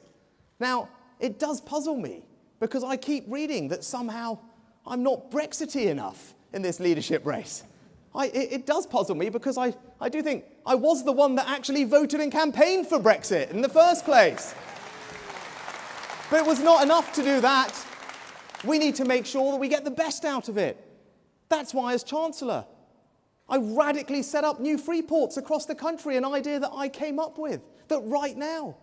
Now, it does puzzle me, because I keep reading that somehow I'm not Brexity enough in this leadership race. It does puzzle me, because I do think I was the one that actually voted and campaigned for Brexit in the first place. But it was not enough to do that. We need to make sure that we get the best out of it. That's why, as Chancellor, I radically set up new free ports across the country, an idea that I came up with, that right now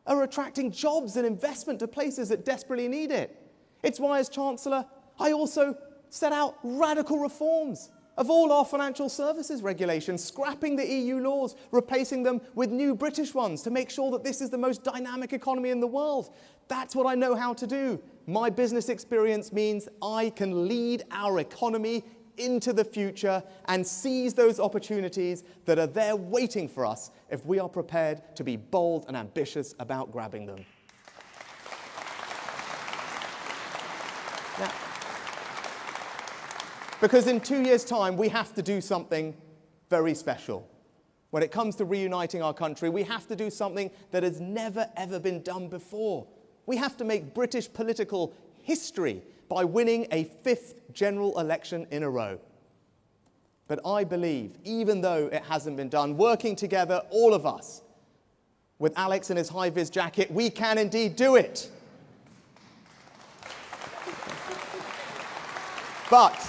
are attracting jobs and investment to places that desperately need it. It's why, as Chancellor, I also set out radical reforms of all our financial services regulations, scrapping the EU laws, replacing them with new British ones to make sure that this is the most dynamic economy in the world. That's what I know how to do. My business experience means I can lead our economy into the future and seize those opportunities that are there waiting for us if we are prepared to be bold and ambitious about grabbing them. Now, because in 2 years' time, we have to do something very special. When it comes to reuniting our country, we have to do something that has never, ever been done before. We have to make British political history by winning a 5th general election in a row. But I believe, even though it hasn't been done, working together, all of us, with Alex in his high-vis jacket, we can indeed do it. But,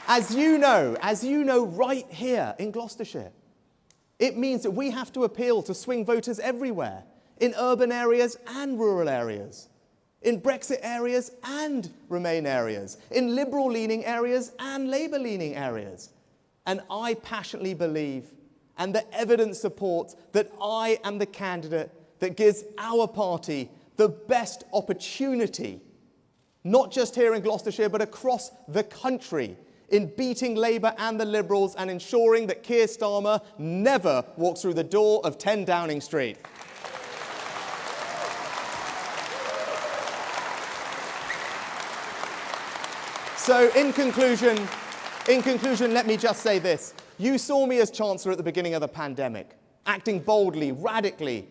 as you know right here in Gloucestershire, It means that we have to appeal to swing voters everywhere, in urban areas and rural areas, in Brexit areas and Remain areas, in Liberal-leaning areas and Labour-leaning areas. And I passionately believe, and the evidence supports, that I am the candidate that gives our party the best opportunity, not just here in Gloucestershire, but across the country, in beating Labour and the Liberals and ensuring that Keir Starmer never walks through the door of 10 Downing Street. So, in conclusion, let me just say this. You saw me as Chancellor at the beginning of the pandemic, acting boldly, radically,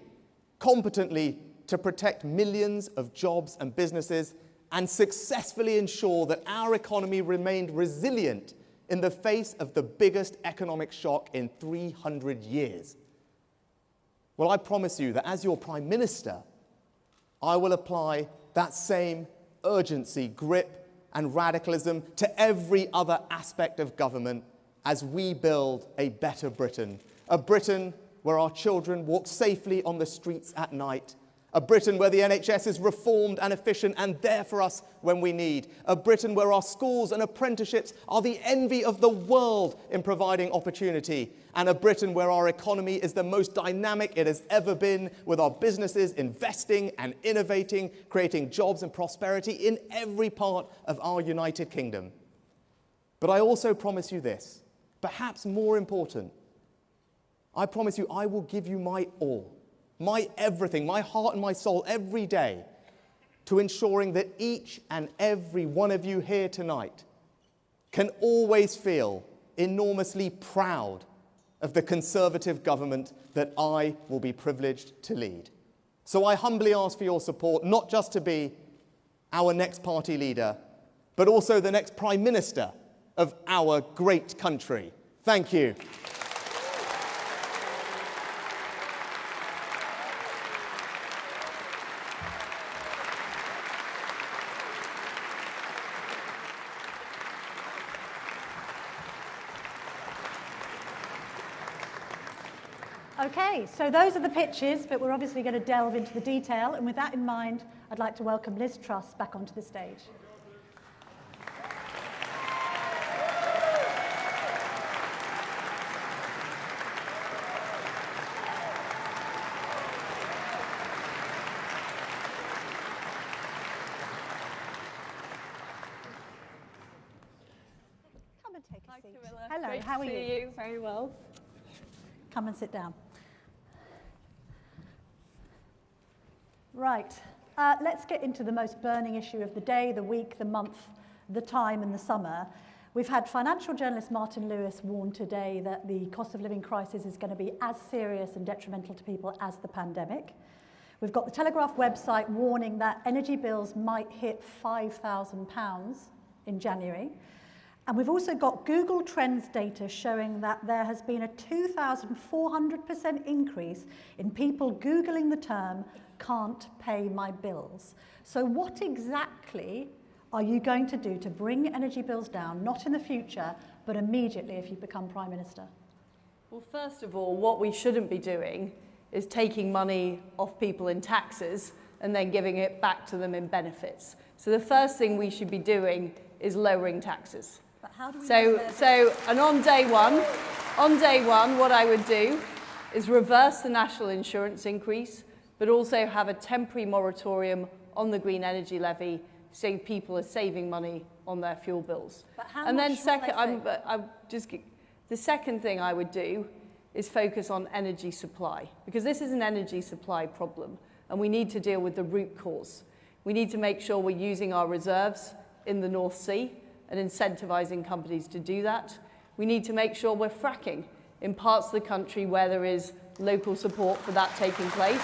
competently to protect millions of jobs and businesses and successfully ensure that our economy remained resilient in the face of the biggest economic shock in 300 years. Well, I promise you that as your Prime Minister, I will apply that same urgency, grip, and radicalism to every other aspect of government as we build a better Britain. A Britain where our children walk safely on the streets at night. A Britain where the NHS is reformed and efficient and there for us when we need. A Britain where our schools and apprenticeships are the envy of the world in providing opportunity. And a Britain where our economy is the most dynamic it has ever been, with our businesses investing and innovating, creating jobs and prosperity in every part of our United Kingdom. But I also promise you this, perhaps more important. I promise you I will give you my all, my everything, my heart and my soul every day to ensuring that each and every one of you here tonight can always feel enormously proud of the Conservative government that I will be privileged to lead. So I humbly ask for your support, not just to be our next party leader, but also the next Prime Minister of our great country. Thank you. Okay, so those are the pitches, but we're obviously going to delve into the detail. And with that in mind, I'd like to welcome Liz Truss back onto the stage. Come and take a seat. Hello, Great how to are see you? Very well. Come and sit down. Right, let's get into the most burning issue of the day, the week, the month, the time and the summer. We've had financial journalist Martin Lewis warn today that the cost of living crisis is going to be as serious and detrimental to people as the pandemic. We've got the Telegraph website warning that energy bills might hit £5,000 in January. And we've also got Google Trends data showing that there has been a 2,400% increase in people Googling the term "can't pay my bills." So what exactly are you going to do to bring energy bills down, not in the future, but immediately if you become Prime Minister? Well, first of all, what we shouldn't be doing is taking money off people in taxes and then giving it back to them in benefits. So the first thing we should be doing is lowering taxes. But how do we and on day one, what I would do is reverse the national insurance increase, but also have a temporary moratorium on the green energy levy, so people are saving money on their fuel bills. But how and much then the second thing I would do is focus on energy supply, because this is an energy supply problem, and we need to deal with the root cause. We need to make sure we're using our reserves in the North Sea and incentivising companies to do that. We need to make sure we're fracking in parts of the country where there is local support for that taking place.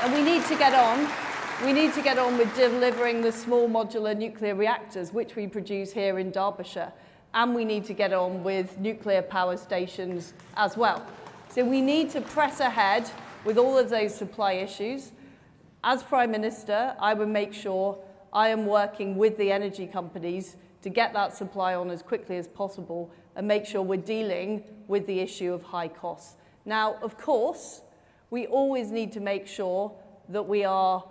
And we need to get on with delivering the small modular nuclear reactors, which we produce here in Derbyshire. And we need to get on with nuclear power stations as well. So we need to press ahead with all of those supply issues. As Prime Minister, I would make sure I am working with the energy companies to get that supply on as quickly as possible and make sure we're dealing with the issue of high costs. Now, of course, we always need to make sure that we are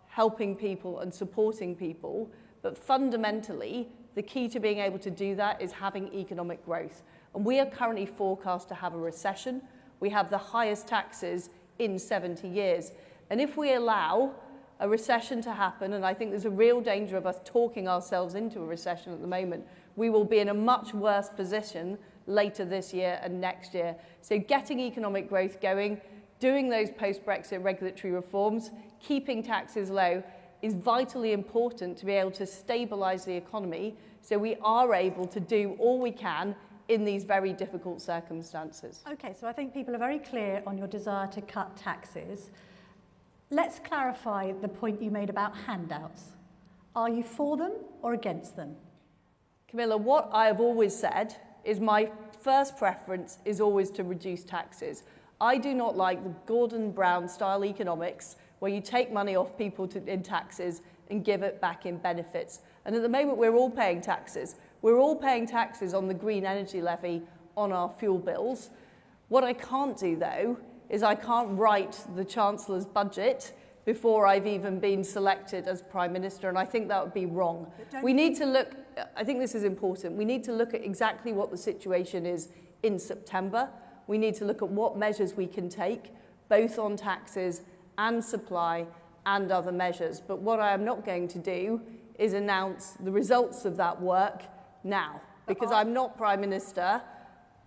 helping people and supporting people, but fundamentally, the key to being able to do that is having economic growth. And we are currently forecast to have a recession. We have the highest taxes in 70 years. And if we allow a recession to happen, and I think there's a real danger of us talking ourselves into a recession at the moment, we will be in a much worse position later this year and next year. So getting economic growth going, doing those post-Brexit regulatory reforms, keeping taxes low is vitally important to be able to stabilise the economy so we are able to do all we can in these very difficult circumstances. Okay, so I think people are very clear on your desire to cut taxes. Let's clarify the point you made about handouts. Are you for them or against them? Camilla, what I have always said is my first preference is always to reduce taxes. I do not like the Gordon Brown style economics where you take money off people in taxes and give it back in benefits. And at the moment, we're all paying taxes. We're all paying taxes on the green energy levy on our fuel bills. What I can't do, though, is I can't write the Chancellor's budget before I've even been selected as Prime Minister, and I think that would be wrong. We need to look, I think this is important, we need to look at exactly what the situation is in September. We need to look at what measures we can take, both on taxes and supply and other measures. But what I am not going to do is announce the results of that work now, because I'm not Prime Minister.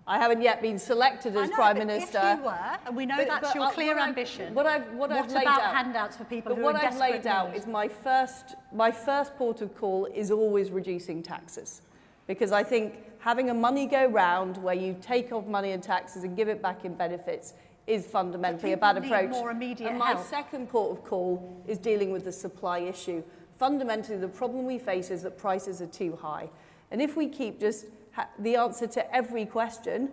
I haven't yet been selected as Prime Minister. If you were, and we know that's your clear ambition, what I've laid about out, handouts for people who are what in I've laid desperate out need? is my first port of call is always reducing taxes, because I think having a money go round where you take off money and taxes and give it back in benefits is fundamentally a bad approach. More immediate and my help. second port of call is dealing with the supply issue. Fundamentally, the problem we face is that prices are too high. And if we keep just the answer to every question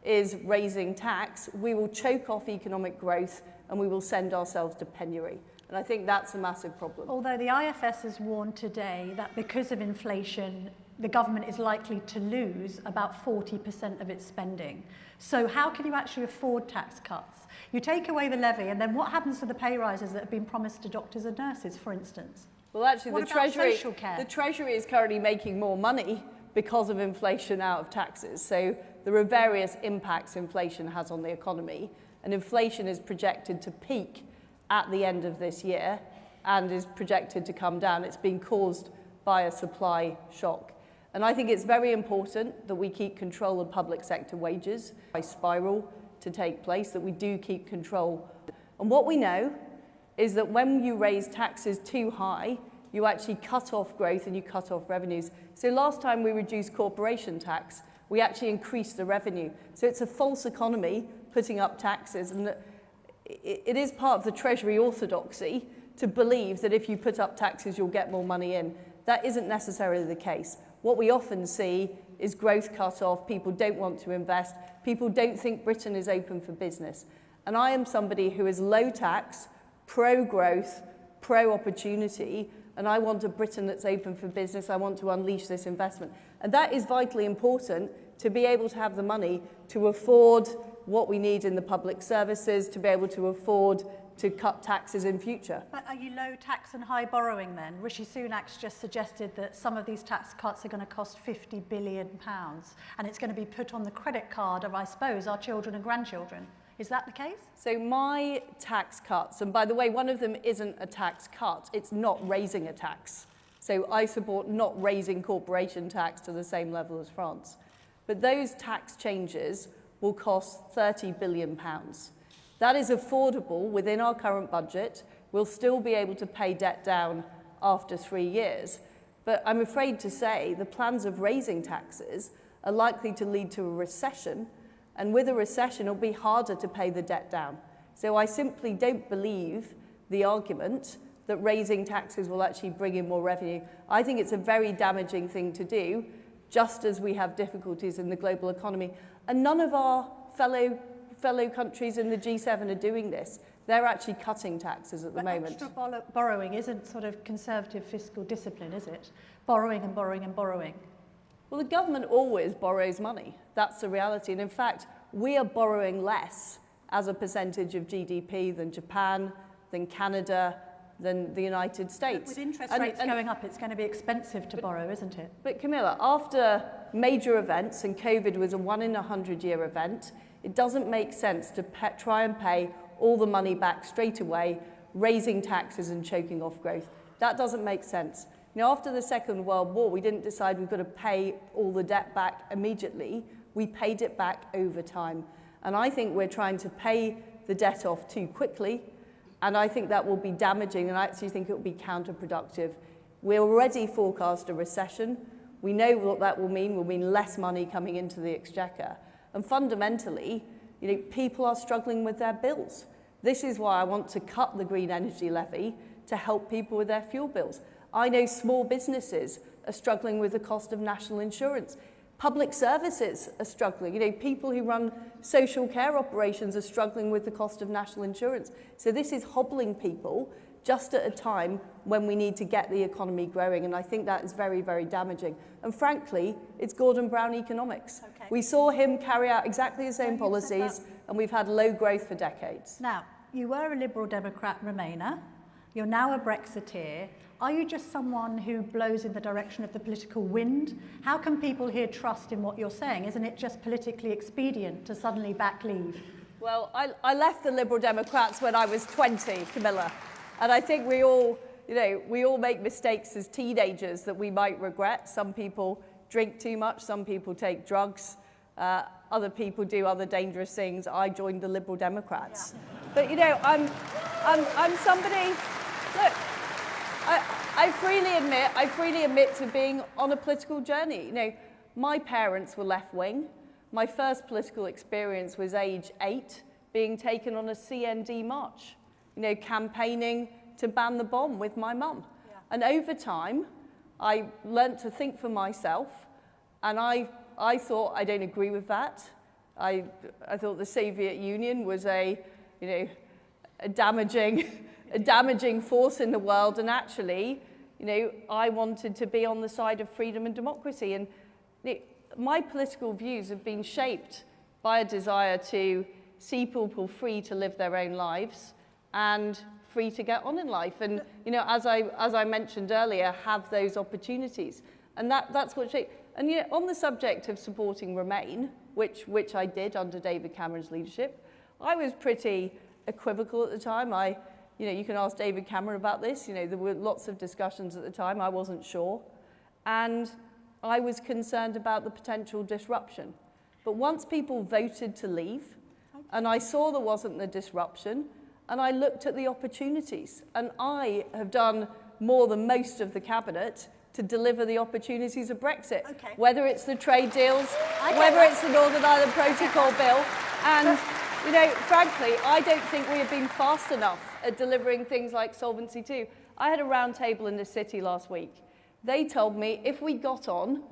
is raising tax, we will choke off economic growth and we will send ourselves to penury. And I think that's a massive problem. Although the IFS has warned today that because of inflation, the government is likely to lose about 40% of its spending. So how can you actually afford tax cuts? You take away the levy, and then what happens to the pay rises that have been promised to doctors and nurses, for instance? Well, actually, What the about Treasury, social care? the Treasury is currently making more money because of inflation out of taxes. So there are various impacts inflation has on the economy, and inflation is projected to peak at the end of this year and is projected to come down. It's been caused by a supply shock. And I think it's very important that we keep control of public sector wages, by spiral to take place, that we do keep control. And what we know is that when you raise taxes too high, you actually cut off growth and you cut off revenues. So last time we reduced corporation tax, we actually increased the revenue. So it's a false economy putting up taxes, and it is part of the Treasury orthodoxy to believe that if you put up taxes, you'll get more money in. That isn't necessarily the case. What we often see is growth cut off, people don't want to invest, people don't think Britain is open for business. And I am somebody who is low tax, pro-growth, pro-opportunity, and I want a Britain that's open for business. I want to unleash this investment. And that is vitally important to be able to have the money to afford what we need in the public services, to be able to afford to cut taxes in future. But are you low tax and high borrowing then? Rishi Sunak's just suggested that some of these tax cuts are going to cost £50 billion, and it's going to be put on the credit card of, I suppose, our children and grandchildren. Is that the case? So my tax cuts, and by the way, one of them isn't a tax cut, it's not raising a tax. So I support not raising corporation tax to the same level as France. But those tax changes will cost £30 billion. That is affordable within our current budget. We'll still be able to pay debt down after 3 years. But I'm afraid to say the plans of raising taxes are likely to lead to a recession, and with a recession, it'll be harder to pay the debt down. So I simply don't believe the argument that raising taxes will actually bring in more revenue. I think it's a very damaging thing to do, just as we have difficulties in the global economy. And none of our fellow countries in the G7 are doing this. They're actually cutting taxes at the moment. Extra borrowing isn't sort of conservative fiscal discipline, is it? Borrowing and borrowing and borrowing. Well, the government always borrows money. That's the reality. And in fact, we are borrowing less as a percentage of GDP than Japan, than Canada, than the United States. With interest rates going up, it's going to be expensive to borrow, isn't it? But Camilla, after major events, and COVID was a 1 in 100-year event, it doesn't make sense to try and pay all the money back straight away, raising taxes and choking off growth. That doesn't make sense. You know, after the Second World War, we didn't decide we've got to pay all the debt back immediately. We paid it back over time. And I think we're trying to pay the debt off too quickly, and I think that will be damaging, and I actually think it will be counterproductive. We already forecast a recession. We know what that will mean less money coming into the exchequer. And fundamentally, you know, people are struggling with their bills. This is why I want to cut the green energy levy to help people with their fuel bills. I know small businesses are struggling with the cost of national insurance. Public services are struggling. You know, people who run social care operations are struggling with the cost of national insurance. So this is hobbling people just at a time when we need to get the economy growing. And I think that is very, very damaging. And frankly, it's Gordon Brown economics. Okay. We saw him carry out exactly the same policies, and we've had low growth for decades. Now, you were a Liberal Democrat Remainer. You're now a Brexiteer. Are you just someone who blows in the direction of the political wind? How can people here trust in what you're saying? Isn't it just politically expedient to suddenly back leave? Well, I left the Liberal Democrats when I was 20, Camilla. And I think we all make mistakes as teenagers that we might regret. Some people drink too much, some people take drugs, other people do other dangerous things. I joined the Liberal Democrats. Yeah. But you know, I'm somebody, look, I freely admit to being on a political journey. You know, my parents were left-wing. My first political experience was age 8, being taken on a CND march, you know, campaigning to ban the bomb with my mum. Yeah. And over time, I learnt to think for myself, and I thought I don't agree with that. I thought the Soviet Union was a damaging force in the world, and actually, you know, I wanted to be on the side of freedom and democracy. And my political views have been shaped by a desire to see people free to live their own lives and free to get on in life. And, you know, as I mentioned earlier, have those opportunities. And that's what shaped. And, you know, on the subject of supporting Remain, which I did under David Cameron's leadership, I was pretty equivocal at the time. You know, you can ask David Cameron about this. You know, there were lots of discussions at the time. I wasn't sure. And I was concerned about the potential disruption. But once people voted to leave, and I saw there wasn't the disruption, and I looked at the opportunities, and I have done more than most of the cabinet to deliver the opportunities of Brexit, whether it's the trade deals, whether it's the Northern Ireland Protocol bill, and, you know, frankly, I don't think we have been fast enough at delivering things like Solvency II. I had a round table in the city last week. They told me if we got on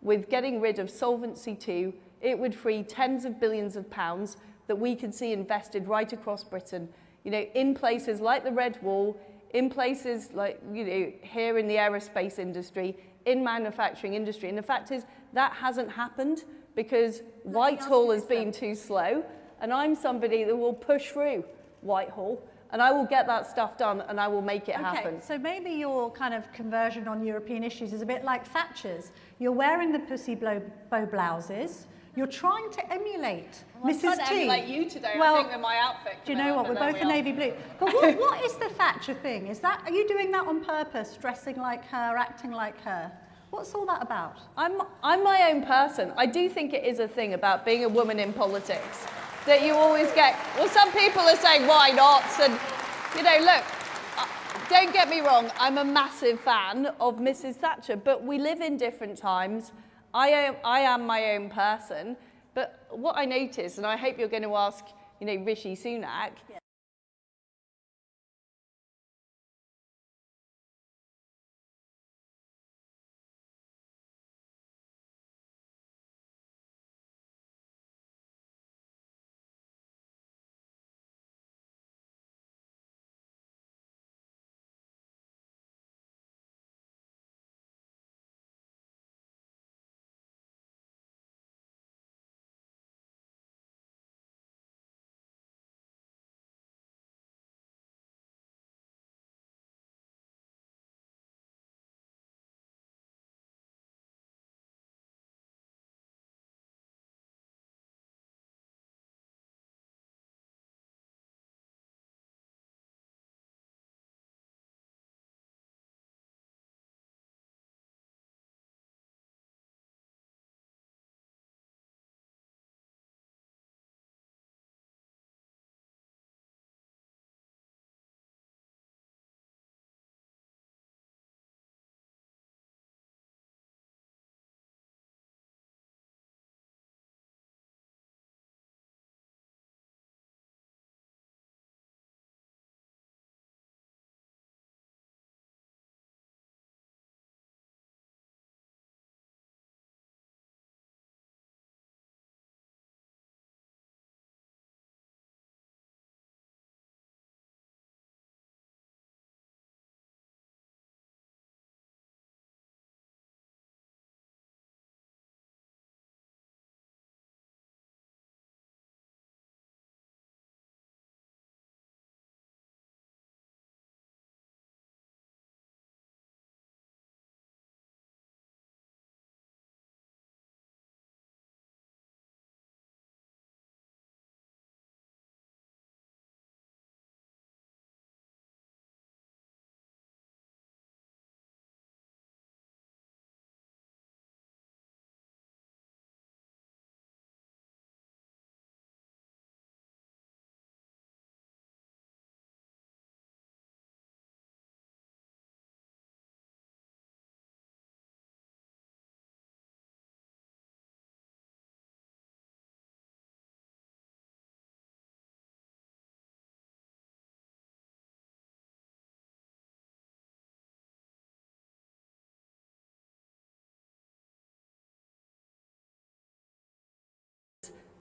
with getting rid of Solvency II, it would free tens of billions of pounds that we could see invested right across Britain, you know, in places like the Red Wall, in places like, you know, here in the aerospace industry, in manufacturing industry. And the fact is that hasn't happened because Whitehall has been too slow, and I'm somebody that will push through Whitehall, and I will get that stuff done, and I will make it happen. Okay, so maybe your kind of conversion on European issues is a bit like Thatcher's. You're wearing the pussy bow blouses. You're trying to emulate Mrs. T. I'm trying to emulate you today, well, I think, with my outfit. Do you know what? We're both in navy blue. But what is the Thatcher thing? Are you doing that on purpose, dressing like her, acting like her? What's all that about? I'm my own person. I do think it is a thing about being a woman in politics that you always get, well, some people are saying, why not? And, you know, look, don't get me wrong, I'm a massive fan of Mrs. Thatcher, but we live in different times. I am my own person, but what I notice, and I hope you're going to ask, you know, Rishi Sunak,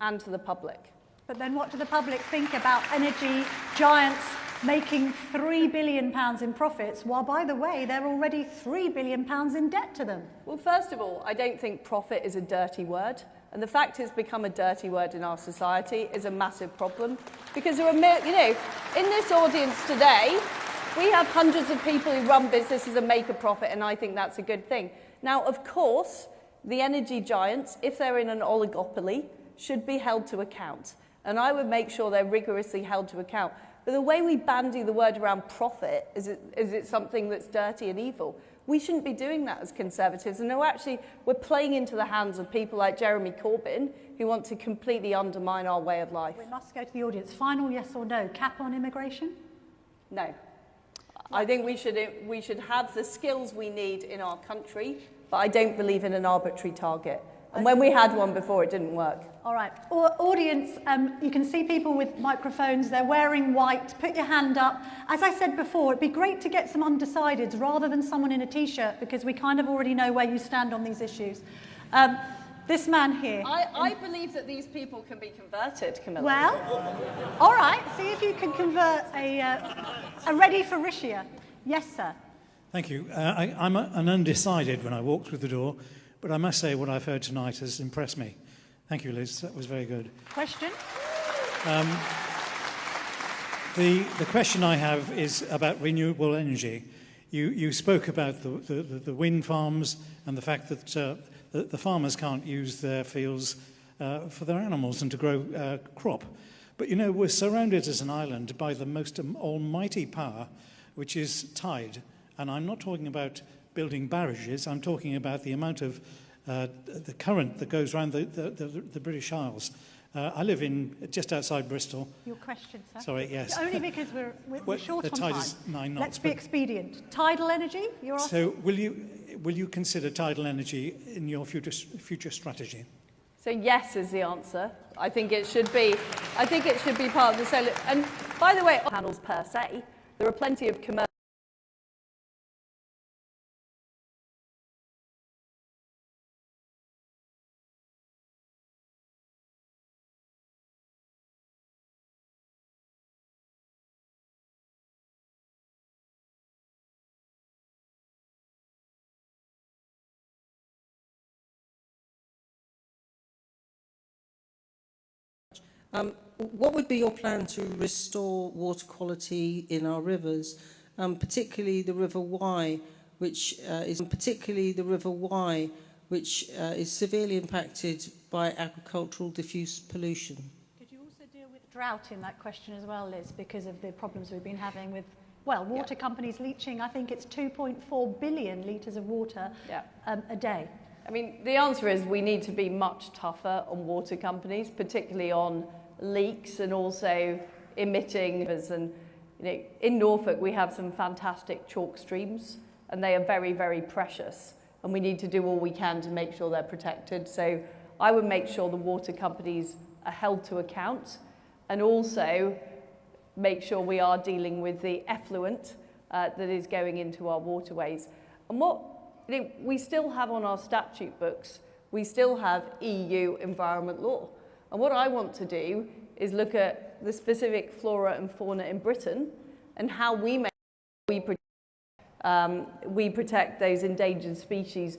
and to the public. But then what do the public think about energy giants making £3 billion in profits, while, by the way, they're already £3 billion in debt to them? Well, first of all, I don't think profit is a dirty word. And the fact it's become a dirty word in our society is a massive problem. Because there are, in this audience today, we have hundreds of people who run businesses and make a profit, and I think that's a good thing. Now, of course, the energy giants, if they're in an oligopoly, should be held to account. And I would make sure they're rigorously held to account. But the way we bandy the word around profit, is it something that's dirty and evil? We shouldn't be doing that as Conservatives. And no, actually, we're playing into the hands of people like Jeremy Corbyn, who want to completely undermine our way of life. We must go to the audience. Final yes or no. Cap on immigration? No. I think we should have the skills we need in our country, but I don't believe in an arbitrary target. And when we had one before, it didn't work. All right. Audience, you can see people with microphones. They're wearing white. Put your hand up. As I said before, it'd be great to get some undecideds rather than someone in a T-shirt, because we kind of already know where you stand on these issues. This man here. I believe that these people can be converted, Camilla. Well, all right. See if you can convert a ready for Rishia. Yes, sir. Thank you. I'm an undecided when I walked through the door, but I must say what I've heard tonight has impressed me. Thank you, Liz. That was very good. Question? The question I have is about renewable energy. You spoke about the wind farms and the fact that the farmers can't use their fields for their animals and to grow crop. But, we're surrounded as an island by the most almighty power, which is tide. And I'm not talking about building barrages. I'm talking about the amount of the current that goes around the British Isles. I live just outside Bristol. Your question, sir. Sorry, yes. Only because we're short on time. The tide is 9 knots. Let's be expedient. Tidal energy, you're asking? So will you consider tidal energy in your future strategy? So yes is the answer. I think it should be part of the solar. And by the way, panels per se, there are plenty of commercial. What would be your plan to restore water quality in our rivers, particularly the River Wye, which is severely impacted by agricultural diffuse pollution? Could you also deal with drought in that question as well, Liz, because of the problems we've been having with, water companies leaching, I think it's 2.4 billion litres of water a day. I mean, the answer is we need to be much tougher on water companies, particularly on leaks and also emitting. And in Norfolk, we have some fantastic chalk streams, and they are very, very precious. And we need to do all we can to make sure they're protected. So I would make sure the water companies are held to account, and also make sure we are dealing with the effluent that is going into our waterways. And what we still have on our statute books, we still have EU environment law. And what I want to do is look at the specific flora and fauna in Britain and how we protect those endangered species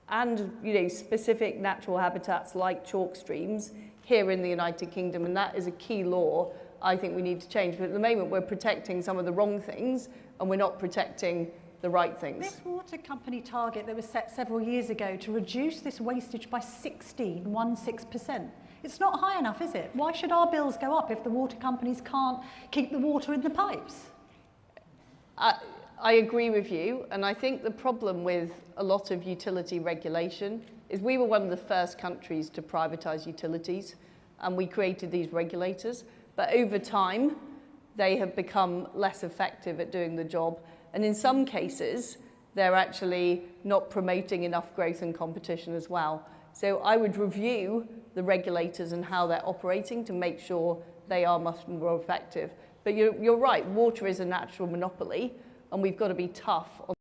and specific natural habitats like chalk streams here in the United Kingdom. And that is a key law I think we need to change. But at the moment we're protecting some of the wrong things and we're not protecting the right things. This water company target that was set several years ago to reduce this wastage by 16%. It's not high enough, is it? Why should our bills go up if the water companies can't keep the water in the pipes? I agree with you, and I think the problem with a lot of utility regulation is we were one of the first countries to privatise utilities, and we created these regulators, but over time they have become less effective at doing the job. And in some cases, they're actually not promoting enough growth and competition as well. So I would review the regulators and how they're operating to make sure they are much more effective. But you're right, water is a natural monopoly, and we've got to be tough on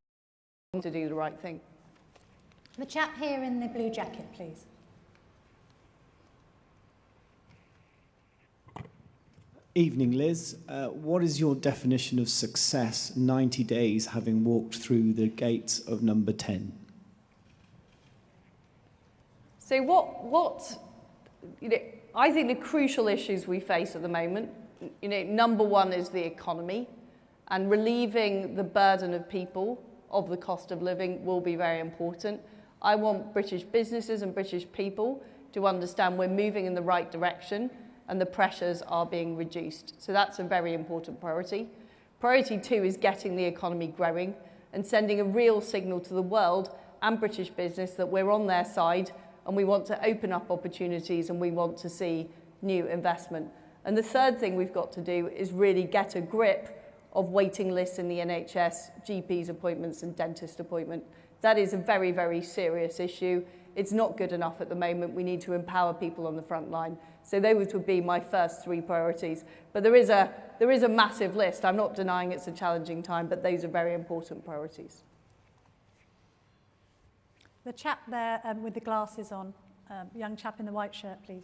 to do the right thing. The chap here in the blue jacket, please. Evening, Liz. What is your definition of success 90 days having walked through the gates of number 10? So I think the crucial issues we face at the moment, number one is the economy, and relieving the burden of people of the cost of living will be very important. I want British businesses and British people to understand we're moving in the right direction and the pressures are being reduced. So that's a very important priority. Priority two is getting the economy growing and sending a real signal to the world and British business that we're on their side and we want to open up opportunities and we want to see new investment. And the third thing we've got to do is really get a grip of waiting lists in the NHS, GPs appointments and dentist appointment. That is a very, very serious issue. It's not good enough at the moment. We need to empower people on the front line. So those would be my first three priorities. But there is a massive list. I'm not denying it's a challenging time, but those are very important priorities. The chap there with the glasses on, young chap in the white shirt, please.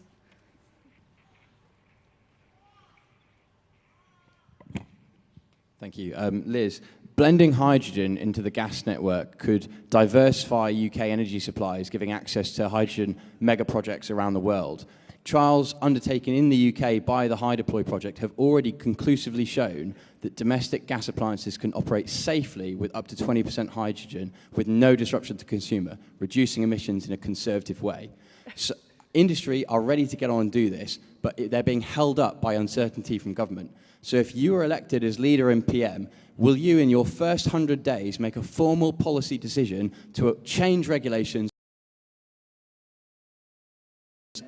Thank you. Liz, blending hydrogen into the gas network could diversify UK energy supplies, giving access to hydrogen mega projects around the world. Trials undertaken in the UK by the High Deploy project have already conclusively shown that domestic gas appliances can operate safely with up to 20% hydrogen with no disruption to consumer, reducing emissions in a conservative way. So, industry are ready to get on and do this, but they're being held up by uncertainty from government. So if you are elected as leader and PM, will you in your first 100 days make a formal policy decision to change regulations,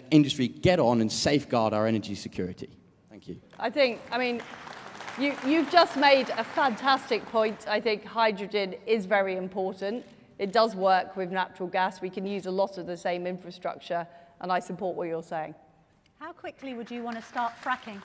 industry get on and safeguard our energy security? Thank you. You've just made a fantastic point. I think hydrogen is very important. It does work with natural gas. We can use a lot of the same infrastructure, and I support what you're saying. How quickly would you want to start fracking?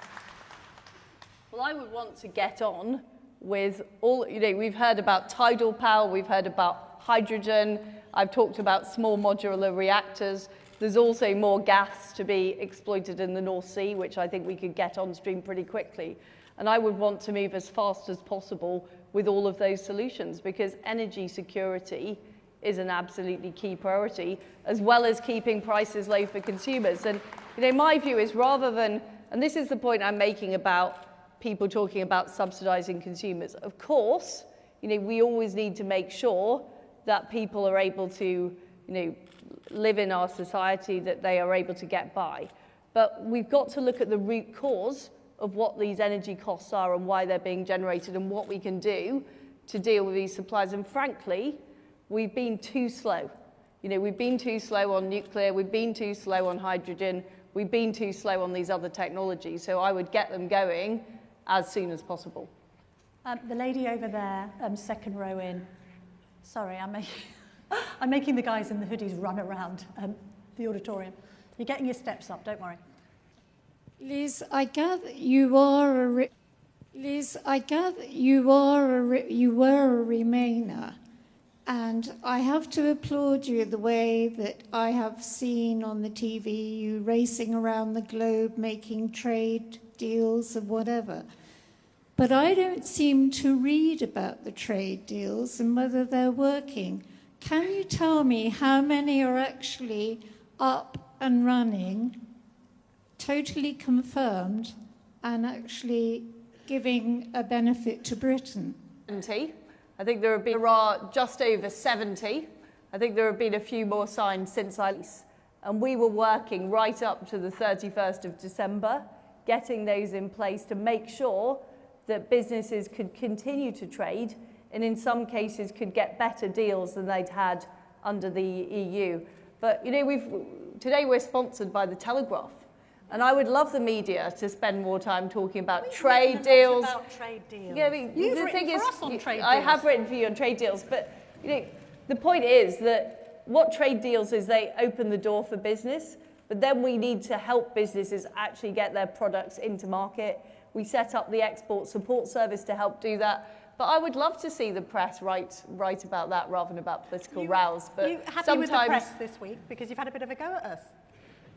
Well, I would want to get on with all, we've heard about tidal power, we've heard about hydrogen, I've talked about small modular reactors. There's also more gas to be exploited in the North Sea, which I think we could get on stream pretty quickly. And I would want to move as fast as possible with all of those solutions because energy security is an absolutely key priority, as well as keeping prices low for consumers. And my view is rather than, and this is the point I'm making about people talking about subsidising consumers. Of course, we always need to make sure that people are able to, live in our society, that they are able to get by. But we've got to look at the root cause of what these energy costs are and why they're being generated and what we can do to deal with these supplies. And frankly, we've been too slow. We've been too slow on nuclear, we've been too slow on hydrogen, we've been too slow on these other technologies. So I would get them going as soon as possible. The lady over there, second row in. Sorry, I'm making the guys in the hoodies run around the auditorium. You're getting your steps up, don't worry. Liz, I gather you are a Remainer, and I have to applaud you the way that I have seen on the TV you racing around the globe making trade deals and whatever. But I don't seem to read about the trade deals and whether they're working. Can you tell me how many are actually up and running, totally confirmed, and actually giving a benefit to Britain? 70. I think there are just over 70. I think there have been a few more signed since and we were working right up to the 31st of December, getting those in place to make sure that businesses could continue to trade and in some cases could get better deals than they'd had under the EU. But today we're sponsored by the Telegraph, and I would love the media to spend more time talking about trade deals. About trade deals. Yeah, You've written for us on trade deals. I have written for you on trade deals, but the point is that what trade deals is they open the door for business, but then we need to help businesses actually get their products into market. We set up the export support service to help do that. But I would love to see the press write about that rather than about political rows. But you happy with the press this week because you've had a bit of a go at us?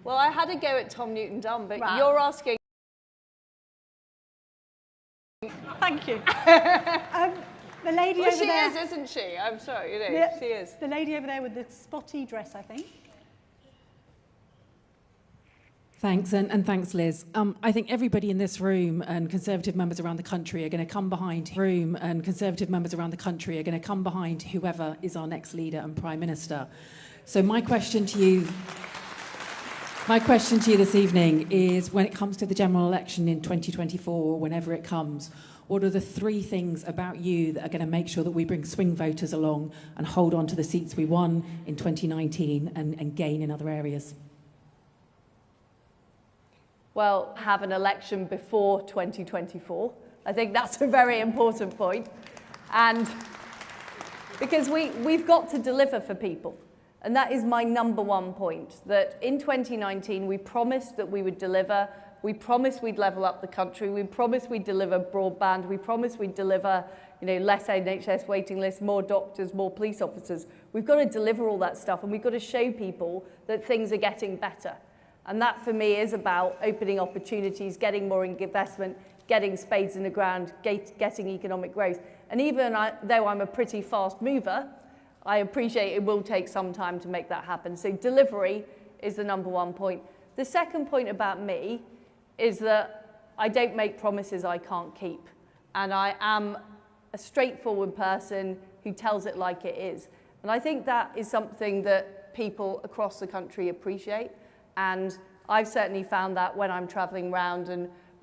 Well, I had a go at Tom Newton-Dunn, but Right. you're asking Thank you. The lady over there. She is, isn't she? I'm sorry, she is. The lady over there with the spotty dress, I think. Thanks, and thanks, Liz. I think everybody in this room and Conservative members around the country are going to come behind whoever is our next leader and Prime Minister. So my question to you this evening is, when it comes to the general election in 2024, or whenever it comes, what are the 3 things about you that are going to make sure that we bring swing voters along and hold on to the seats we won in 2019 and gain in other areas? Well, have an election before 2024. I think that's a very important point. And because we've got to deliver for people. And that is my number 1 point, that in 2019, we promised that we would deliver. We promised we'd level up the country. We promised we'd deliver broadband. We promised we'd deliver, less NHS waiting lists, more doctors, more police officers. We've got to deliver all that stuff, and we've got to show people that things are getting better. And that, for me, is about opening opportunities, getting more investment, getting spades in the ground, getting economic growth. And even though I'm a pretty fast mover, I appreciate it will take some time to make that happen. So delivery is the number 1 point. The second point about me is that I don't make promises I can't keep. And I am a straightforward person who tells it like it is. And I think that is something that people across the country appreciate. And I've certainly found that when I'm travelling around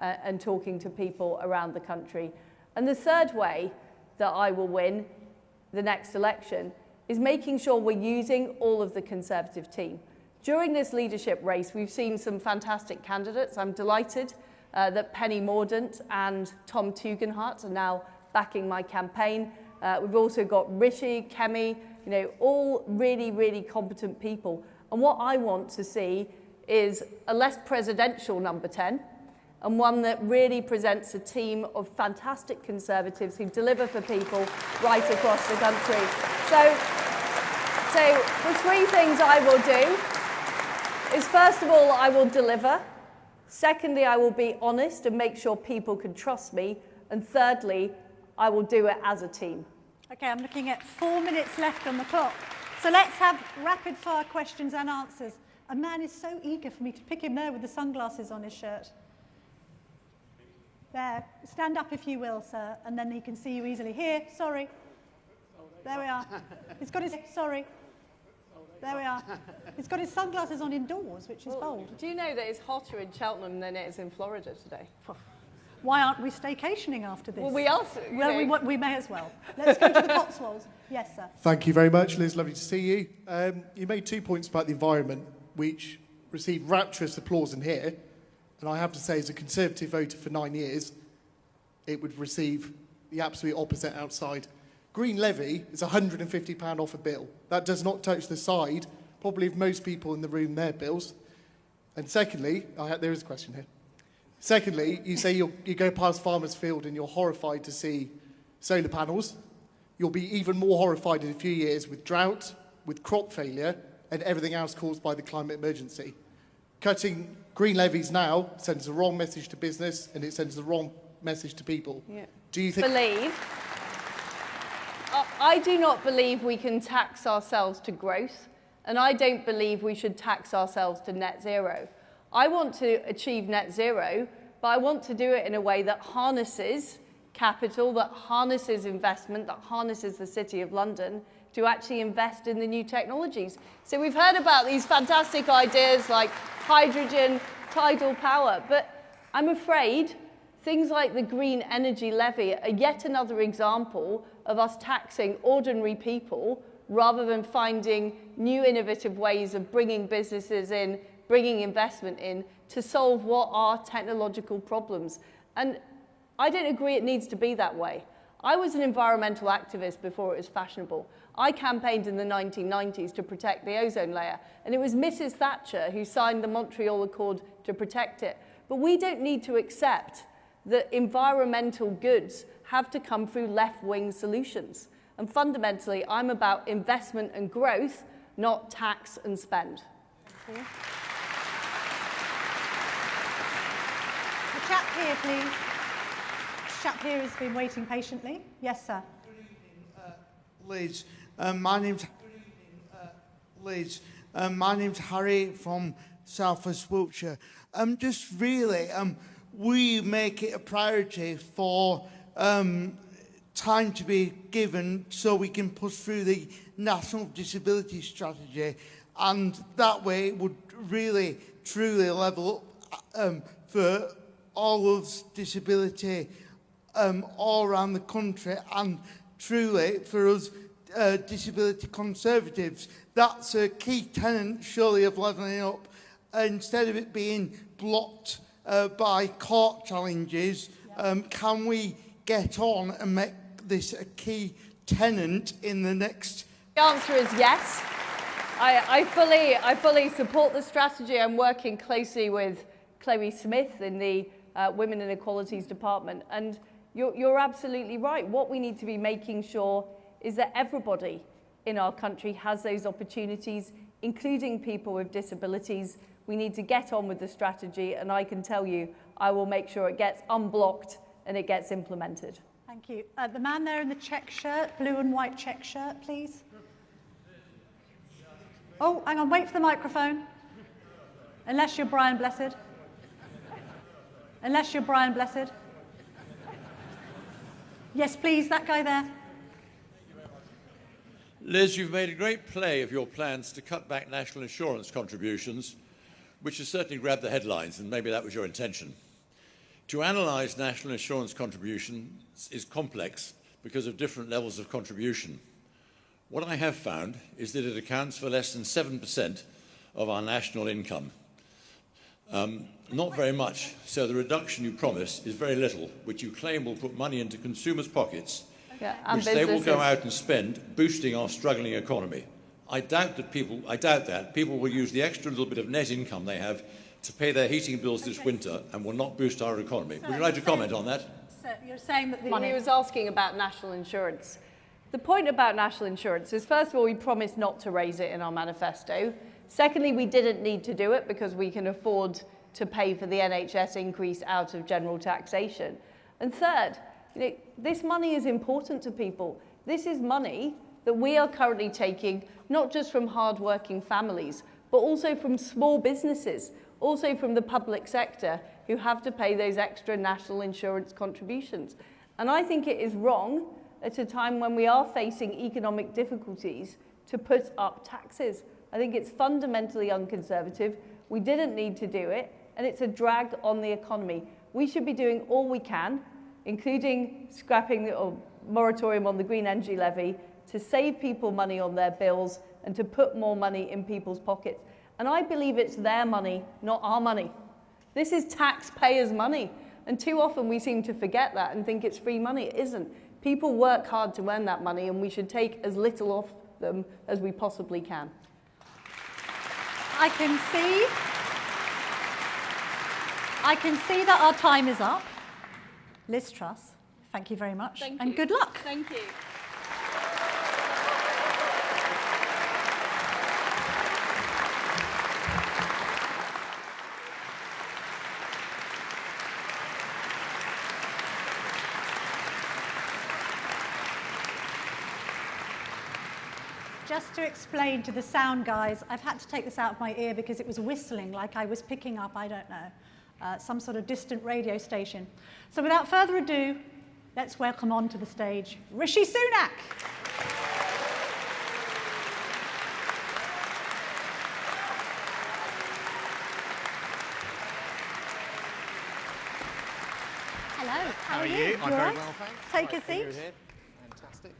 and talking to people around the country. And the third way that I will win the next election is making sure we're using all of the Conservative team. During this leadership race, we've seen some fantastic candidates. I'm delighted that Penny Mordaunt and Tom Tugendhat are now backing my campaign. We've also got Rishi, Kemi, all really, really competent people. And what I want to see is a less presidential number 10 and one that really presents a team of fantastic Conservatives who deliver for people right across the country. So the 3 things I will do is, first of all, I will deliver. Secondly, I will be honest and make sure people can trust me. And thirdly, I will do it as a team. Okay, I'm looking at 4 minutes left on the clock. So let's have rapid-fire questions and answers. A man is so eager for me to pick him there with the sunglasses on his shirt. There. Stand up if you will, sir, and then he can see you easily. Here, sorry. There we are. He's got his... Sorry. There we are. He's got his sunglasses on indoors, which is bold. Do you know that it's hotter in Cheltenham than it is in Florida today? Why aren't we staycationing after this? Well, we are. Well, we may as well. Let's go to the Cotswolds. Yes, sir. Thank you very much, Liz. Lovely to see you. You made 2 points about the environment, which received rapturous applause in here. And I have to say, as a Conservative voter for 9 years, it would receive the absolute opposite outside. Green levy is £150 off a bill. That does not touch the side, probably of most people in the room, their bills. And secondly, there is a question here. Secondly, you say you go past Farmer's Field and you're horrified to see solar panels. You'll be even more horrified in a few years with drought, with crop failure, and everything else caused by the climate emergency. Cutting green levies now sends the wrong message to business, and it sends the wrong message to people. Yeah. Do you think... I do not believe we can tax ourselves to growth, and I don't believe we should tax ourselves to net zero. I want to achieve net zero, but I want to do it in a way that harnesses capital, that harnesses investment, that harnesses the City of London to actually invest in the new technologies. So we've heard about these fantastic ideas like hydrogen, tidal power, but I'm afraid things like the green energy levy are yet another example of us taxing ordinary people rather than finding new innovative ways of bringing businesses in, bringing investment in to solve what are technological problems. And I don't agree it needs to be that way. I was an environmental activist before it was fashionable. I campaigned in the 1990s to protect the ozone layer, and it was Mrs. Thatcher who signed the Montreal Accord to protect it. But we don't need to accept that environmental goods have to come through left-wing solutions. And fundamentally, I'm about investment and growth, not tax and spend. Thank you. The chap here, please. This chap here has been waiting patiently. Yes, sir. Liz, my name's my name's Harry from South West Wiltshire. Just really, we make it a priority for time to be given so we can push through the National Disability Strategy, and that way it would really, truly level up for all of disability all around the country, and truly for us disability conservatives. That's a key tenet, surely, of levelling up. Instead of it being blocked by court challenges, can we get on and make this a key tenet in the next... The answer is yes. I fully support the strategy. I'm working closely with Chloe Smith in the Women and Equalities Department. And you're absolutely right. What we need to be making sure is that everybody in our country has those opportunities, including people with disabilities. We need to get on with the strategy, and I can tell you, I will make sure it gets unblocked and it gets implemented. Thank you. The man there in the check shirt, blue and white check shirt, please. Oh, hang on, wait for the microphone. Unless you're Brian Blessed. Unless you're Brian Blessed. Yes, please, that guy there. Liz, you've made a great play of your plans to cut back national insurance contributions, which has certainly grabbed the headlines, and maybe that was your intention. To analyse national insurance contributions is complex because of different levels of contribution. What I have found is that it accounts for less than 7% of our national income. Not very much, so the reduction you promise is very little, which you claim will put money into consumers' pockets, which they will go out and spend, boosting our struggling economy. I doubt that. People will use the extra little bit of net income they have to pay their heating bills this winter and will not boost our economy. Would you like to comment on that? So you're saying that He was asking about national insurance. The point about national insurance is, first of all, we promised not to raise it in our manifesto. Secondly, we didn't need to do it because we can afford to pay for the NHS increase out of general taxation. And third, this money is important to people. This is money that we are currently taking not just from hard-working families, but also from small businesses, also from the public sector, who have to pay those extra national insurance contributions. And I think it is wrong at a time when we are facing economic difficulties to put up taxes. I think it's fundamentally unconservative. We didn't need to do it, and it's a drag on the economy. We should be doing all we can, including scrapping or moratorium on the green energy levy, to save people money on their bills and to put more money in people's pockets. And I believe it's their money, not our money. This is taxpayers' money. And too often we seem to forget that and think it's free money. It isn't. People work hard to earn that money, and we should take as little off them as we possibly can. I can see that our time is up. Liz Truss, thank you very much. And good luck. Thank you. Just to explain to the sound guys, I've had to take this out of my ear because it was whistling like I was picking up, I don't know, some sort of distant radio station. So without further ado, let's welcome onto the stage Rishi Sunak. Hello, how are you? I'm very well, thanks. Take a seat. Fantastic.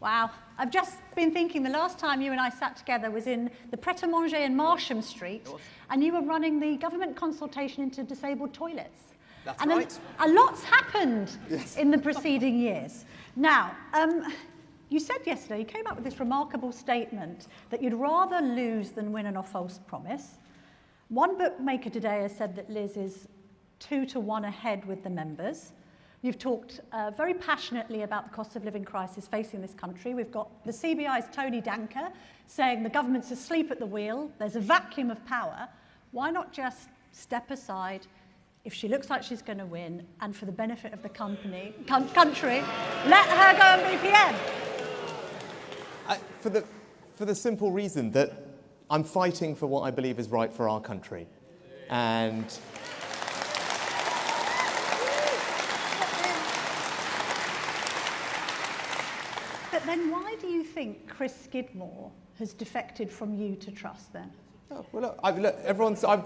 Wow, I've just been thinking the last time you and I sat together was in the Pret-a-Manger in Marsham Street, and you were running the government consultation into disabled toilets. That's and right. A lot's happened in the preceding years. Now, you said yesterday, you came up with this remarkable statement that you'd rather lose than win on a false promise. One bookmaker today has said that Liz is 2-1 ahead with the members. You've talked very passionately about the cost of living crisis facing this country. We've got the CBI's Tony Danker saying the government's asleep at the wheel, there's a vacuum of power. Why not just step aside, if she looks like she's going to win, and for the benefit of the country, let her go and be PM? For the simple reason that I'm fighting for what I believe is right for our country. And but then why do you think Chris Skidmore has defected from you to Truss then? Oh, well, look, I've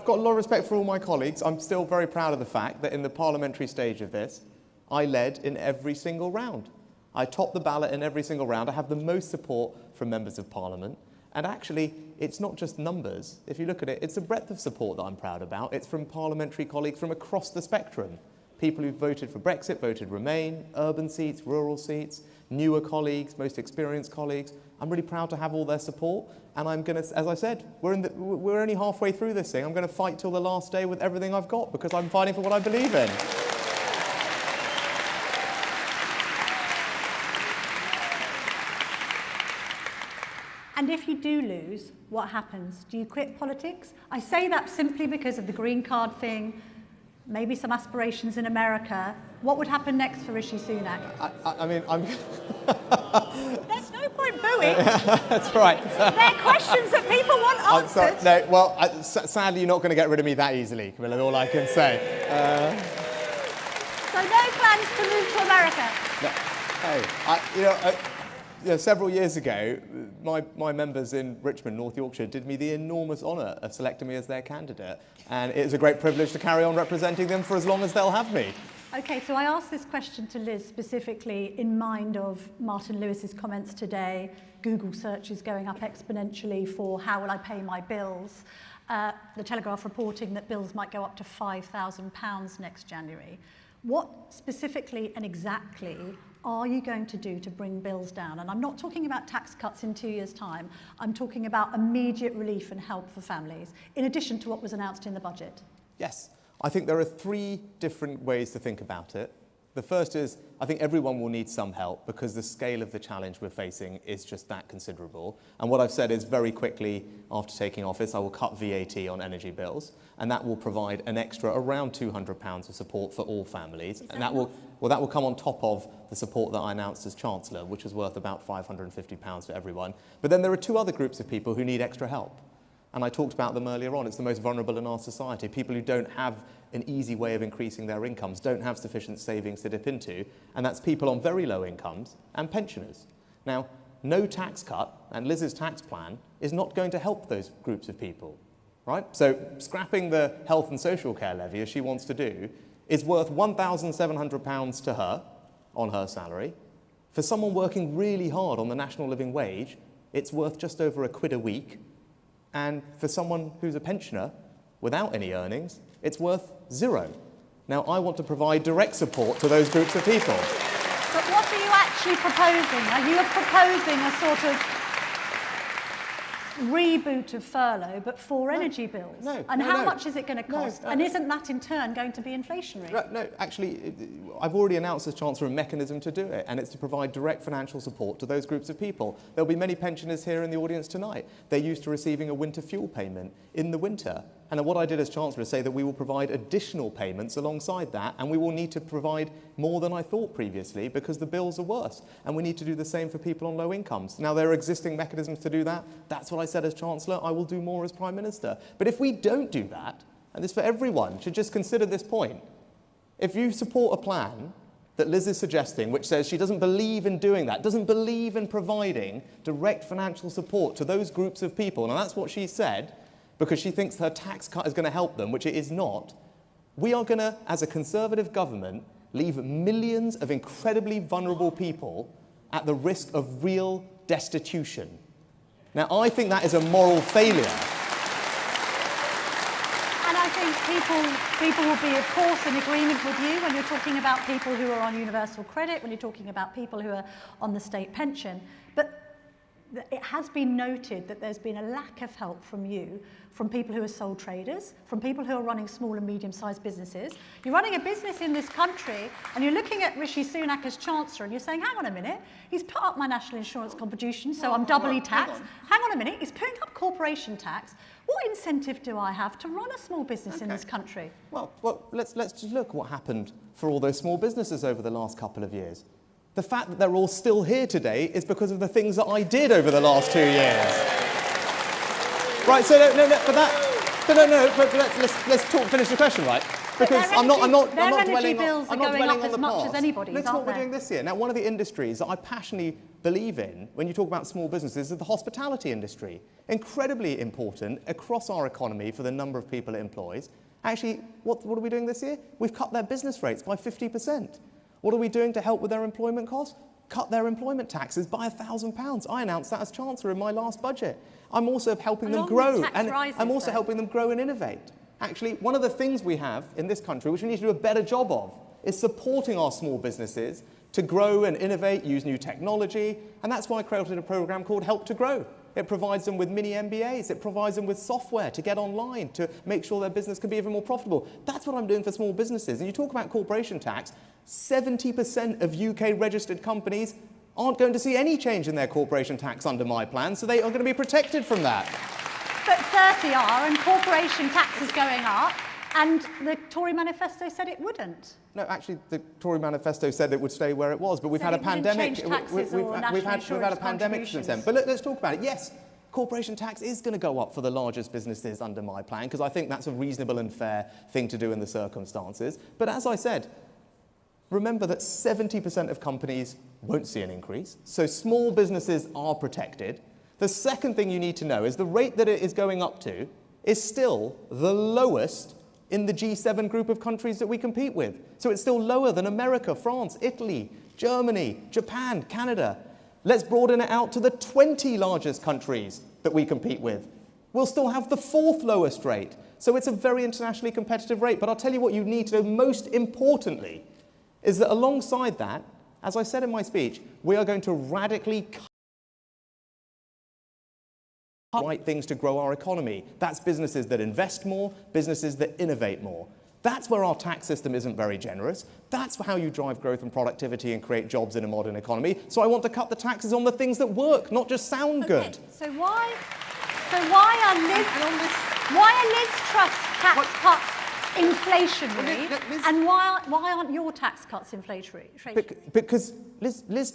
got a lot of respect for all my colleagues. I'm still very proud of the fact that in the parliamentary stage of this, I led in every single round. I topped the ballot in every single round. I have the most support from members of parliament. And actually, it's not just numbers. If you look at it, it's a breadth of support that I'm proud about. It's from parliamentary colleagues from across the spectrum. People who voted for Brexit, voted Remain, urban seats, rural seats, newer colleagues, most experienced colleagues. I'm really proud to have all their support. And I'm going to, as I said, we're only halfway through this thing. I'm going to fight till the last day with everything I've got because I'm fighting for what I believe in. And if you do lose, what happens? Do you quit politics? I say that simply because of the green card thing, maybe some aspirations in America. What would happen next for Rishi Sunak? I mean, I'm... There's no point booing. That's right. They're questions that people want answered. Sorry, no, well, sadly, you're not going to get rid of me that easily, Camilla, all I can say. So no plans to move to America? No. Hey, several years ago, my members in Richmond, North Yorkshire, did me the enormous honour of selecting me as their candidate. And it is a great privilege to carry on representing them for as long as they'll have me. OK, so I asked this question to Liz specifically in mind of Martin Lewis's comments today. Google searches going up exponentially for how will I pay my bills. The Telegraph reporting that bills might go up to £5,000 next January. What specifically and exactly are you going to do to bring bills down? And I'm not talking about tax cuts in 2 years' time. I'm talking about immediate relief and help for families, in addition to what was announced in the budget. Yes. I think there are three different ways to think about it. The first is, I think everyone will need some help because the scale of the challenge we're facing is just that considerable. And what I've said is very quickly after taking office, I will cut VAT on energy bills, and that will provide an extra around £200 of support for all families. And that will come on top of the support that I announced as Chancellor, which is worth about £550 for everyone. But then there are two other groups of people who need extra help. And I talked about them earlier on. It's the most vulnerable in our society. People who don't have an easy way of increasing their incomes, don't have sufficient savings to dip into, and that's people on very low incomes and pensioners. Now, no tax cut, and Liz's tax plan, is not going to help those groups of people, right? So scrapping the health and social care levy, as she wants to do, is worth £1,700 to her on her salary. For someone working really hard on the national living wage, it's worth just over £1 a week. And for someone who's a pensioner without any earnings, it's worth £0. Now, I want to provide direct support to those groups of people. But what are you actually proposing? Are you proposing a sort of reboot of furlough, but for energy bills? No. And how much is it going to cost? And isn't that, in turn, going to be inflationary? No, actually, I've already announced as Chancellor a mechanism to do it, and it's to provide direct financial support to those groups of people. There'll be many pensioners here in the audience tonight. They're used to receiving a winter fuel payment in the winter. And what I did as Chancellor is say that we will provide additional payments alongside that, and we will need to provide more than I thought previously because the bills are worse. And we need to do the same for people on low incomes. Now, there are existing mechanisms to do that. That's what I said as Chancellor. I will do more as Prime Minister. But if we don't do that, and this for everyone should just consider this point, if you support a plan that Liz is suggesting, which says she doesn't believe in doing that, doesn't believe in providing direct financial support to those groups of people, and that's what she said, because she thinks her tax cut is going to help them, which it is not, we are going to, as a Conservative government, leave millions of incredibly vulnerable people at the risk of real destitution. Now, I think that is a moral failure. And I think people will be, of course, in agreement with you when you're talking about people who are on universal credit, when you're talking about people who are on the state pension. But it has been noted that there's been a lack of help from you, from people who are sole traders, from people who are running small and medium-sized businesses. You're running a business in this country, and you're looking at Rishi Sunak as Chancellor, and you're saying, hang on a minute, he's put up my national insurance contribution, so I'm doubly taxed. Hang on a minute, he's putting up corporation tax. What incentive do I have to run a small business in this country? Well, let's just look what happened for all those small businesses over the last couple of years. The fact that they're all still here today is because of the things that I did over the last 2 years. Right, so let's finish the question, right? Because I'm not dwelling on the past. Look at what we're doing this year. Now, one of the industries that I passionately believe in when you talk about small businesses is the hospitality industry. Incredibly important across our economy for the number of people it employs. Actually, what are we doing this year? We've cut their business rates by 50%. What are we doing to help with their employment costs? Cut their employment taxes by £1,000. I announced that as Chancellor in my last budget. I'm also helping them grow, and I'm also helping them grow and innovate. Actually, one of the things we have in this country, which we need to do a better job of, is supporting our small businesses to grow and innovate, use new technology, and that's why I created a program called Help to Grow. It provides them with mini MBAs, it provides them with software to get online, to make sure their business can be even more profitable. That's what I'm doing for small businesses. And you talk about corporation tax, 70% of UK registered companies aren't going to see any change in their corporation tax under my plan, so they are going to be protected from that. But 30 are, and corporation tax is going up, and the Tory manifesto said it wouldn't. No, actually, the Tory manifesto said it would stay where it was, but we've had a pandemic. We've had a pandemic since then. But let's talk about it. Yes, corporation tax is going to go up for the largest businesses under my plan, because I think that's a reasonable and fair thing to do in the circumstances. But as I said, remember that 70% of companies won't see an increase, so small businesses are protected. The second thing you need to know is the rate that it is going up to is still the lowest in the G7 group of countries that we compete with. So it's still lower than America, France, Italy, Germany, Japan, Canada. Let's broaden it out to the 20 largest countries that we compete with. We'll still have the 4th lowest rate. So it's a very internationally competitive rate. But I'll tell you what you need to know most importantly is that alongside that, as I said in my speech, we are going to radically cut right things to grow our economy. That's businesses that invest more, businesses that innovate more. That's where our tax system isn't very generous. That's how you drive growth and productivity and create jobs in a modern economy. So I want to cut the taxes on the things that work, not just sound good. So why are Liz Truss tax cuts inflationary, and why aren't your tax cuts inflationary? Because Liz